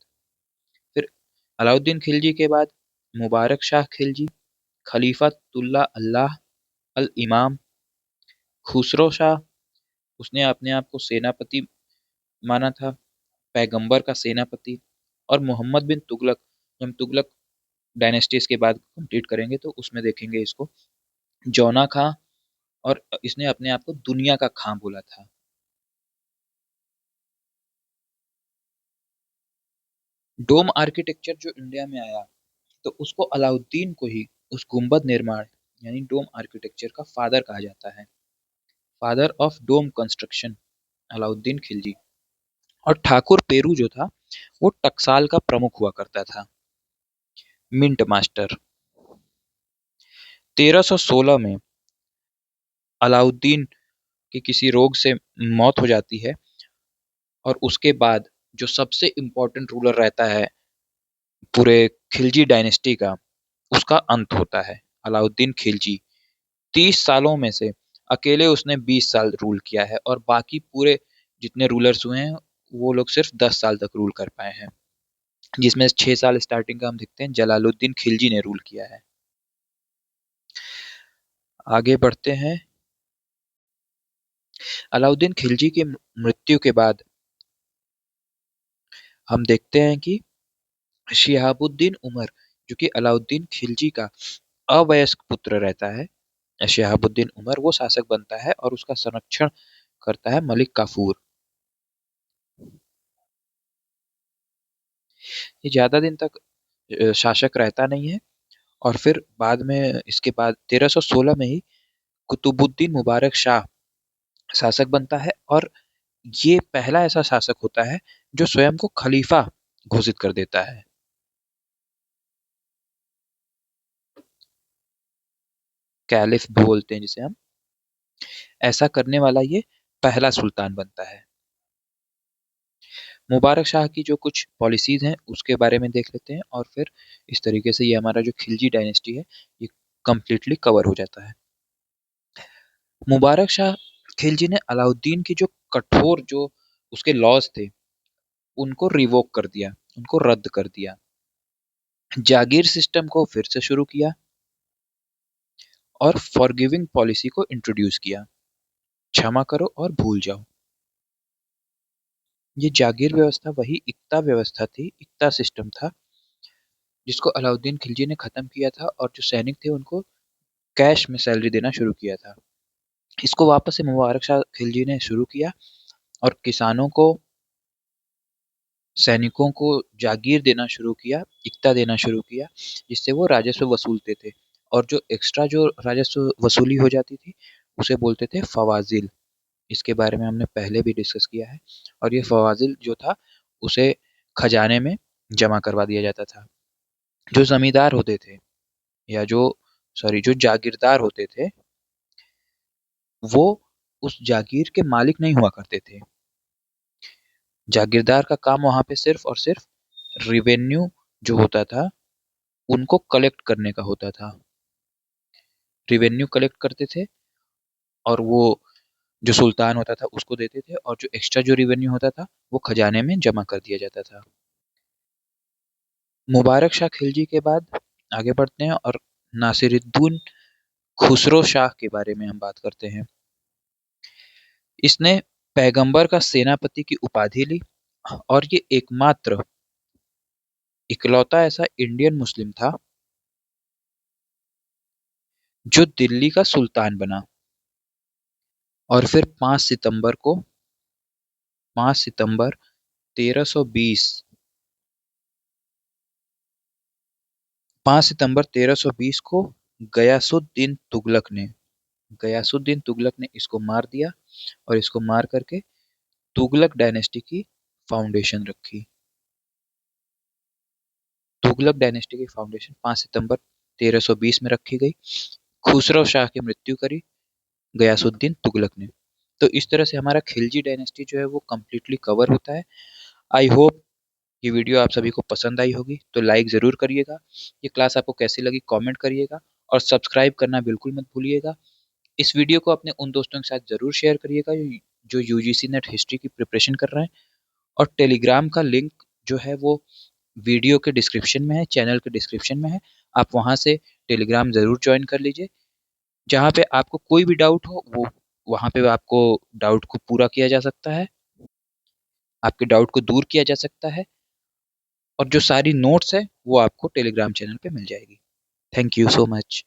Speaker 1: फिर अलाउद्दीन खिलजी के बाद मुबारक शाह खिलजी, खलीफतुल्ला अल्लाह अल इमाम, खुसरो शाह, उसने अपने आप को सेनापति माना था, पैगंबर का सेनापति। और मोहम्मद बिन तुगलक, जब हम तुगलक डायनेस्टीज के बाद कंप्लीट करेंगे तो उसमें देखेंगे इसको, जौना खां, और इसने अपने आप को दुनिया का खां बोला था। डोम आर्किटेक्चर जो इंडिया में आया, तो उसको अलाउद्दीन को ही उस गुंबद निर्माण यानी डोम आर्किटेक्चर का फादर कहा जाता है। Father of dome construction Alauddin Khilji. और ठाकुर पेरू जो था वो टकसाल का प्रमुख हुआ करता था। Mint master. 1316 में अलाउद्दीन की किसी रोग से मौत हो जाती है और उसके बाद जो सबसे इम्पोर्टेंट रूलर रहता है पूरे खिलजी डायनेस्टी का, उसका अंत होता है। अलाउद्दीन खिलजी 30 सालों में से अकेले उसने 20 साल रूल किया है और बाकी पूरे जितने रूलर्स हुए हैं वो लोग सिर्फ 10 साल तक रूल कर पाए हैं, जिसमें 6 साल स्टार्टिंग का हम देखते हैं जलालुद्दीन खिलजी ने रूल किया है। आगे बढ़ते हैं। अलाउद्दीन खिलजी की मृत्यु के बाद हम देखते हैं कि शिहाबुद्दीन उमर, जो कि अलाउद्दीन खिलजी का अवयस्क पुत्र रहता है, शिहाबुद्दीन उमर वो शासक बनता है और उसका संरक्षण करता है मलिक काफूर। ये ज्यादा दिन तक शासक रहता नहीं है और फिर बाद में इसके बाद 1316 में ही कुतुबुद्दीन मुबारक शाह शासक बनता है और ये पहला ऐसा शासक होता है जो स्वयं को खलीफा घोषित कर देता है। कैलिफ भी बोलते हैं जिसे हम। ऐसा करने वाला ये पहला सुल्तान बनता है। मुबारक शाह की जो कुछ पॉलिसीज हैं उसके बारे में देख लेते हैं और फिर इस तरीके से ये हमारा जो खिलजी डायनेस्टी है ये कंप्लीटली कवर हो जाता है। मुबारक शाह खिलजी ने अलाउद्दीन की जो कठोर जो उसके लॉज थे उनको रिवोक कर दिया, उनको रद्द कर दिया। जागीर सिस्टम को फिर से शुरू किया और फॉरगिविंग पॉलिसी को इंट्रोड्यूस किया, क्षमा करो और भूल जाओ। ये जागीर व्यवस्था वही इक्ता व्यवस्था थी, इक्ता सिस्टम था जिसको अलाउद्दीन खिलजी ने खत्म किया था और जो सैनिक थे उनको कैश में सैलरी देना शुरू किया था। इसको वापस से मुबारक शाह खिलजी ने शुरू किया और किसानों को, सैनिकों को जागीर देना शुरू किया, इक्ता देना शुरू किया, जिससे वो राजस्व वसूलते थे और जो एक्स्ट्रा जो राजस्व वसूली हो जाती थी उसे बोलते थे फवाजिल। इसके बारे में हमने पहले भी डिस्कस किया है। और ये फवाजिल जो था उसे खजाने में जमा करवा दिया जाता था। जो जमींदार होते थे या जो सॉरी जो जागीरदार होते थे वो उस जागीर के मालिक नहीं हुआ करते थे। जागीरदार का काम वहां पे सिर्फ और सिर्फ रिवेन्यू जो होता था उनको कलेक्ट करने का होता था। रिवेन्यू कलेक्ट करते थे और वो जो सुल्तान होता था उसको देते थे और जो एक्स्ट्रा जो रिवेन्यू होता था वो खजाने में जमा कर दिया जाता था। मुबारक शाह खिलजी के बाद आगे बढ़ते हैं और नासिरुद्दीन खुसरो शाह के बारे में हम बात करते हैं। इसने पैगंबर का सेनापति की उपाधि ली और ये एकमात्र इकलौता ऐसा इंडियन मुस्लिम था जो दिल्ली का सुल्तान बना। और फिर 5 सितंबर 1320 5 सितंबर 1320 को गयासुद्दीन तुगलक ने इसको मार दिया और इसको मार करके तुगलक डायनेस्टी की फाउंडेशन रखी। तुगलक डायनेस्टी की फाउंडेशन 5 सितंबर 1320 में रखी गई। खुसरो शाह की मृत्यु करी गयासुद्दीन तुगलक ने। तो इस तरह से हमारा खिलजी डायनेस्टी जो है वो कम्प्लीटली कवर होता है। आई होप ये वीडियो आप सभी को पसंद आई होगी, तो लाइक ज़रूर करिएगा। ये क्लास आपको कैसी लगी कमेंट करिएगा और सब्सक्राइब करना बिल्कुल मत भूलिएगा। इस वीडियो को अपने उन दोस्तों के साथ ज़रूर शेयर करिएगा जो यूजीसी नेट हिस्ट्री की प्रिपरेशन कर रहे हैं। और टेलीग्राम का लिंक जो है वो वीडियो के डिस्क्रिप्शन में है, चैनल के डिस्क्रिप्शन में है। आप वहाँ से टेलीग्राम ज़रूर ज्वाइन कर लीजिए। जहाँ पे आपको कोई भी डाउट हो वो वहाँ पे आपको डाउट को पूरा किया जा सकता है, आपके डाउट को दूर किया जा सकता है। और जो सारी नोट्स है वो आपको टेलीग्राम चैनल पे मिल जाएगी। Thank you so much.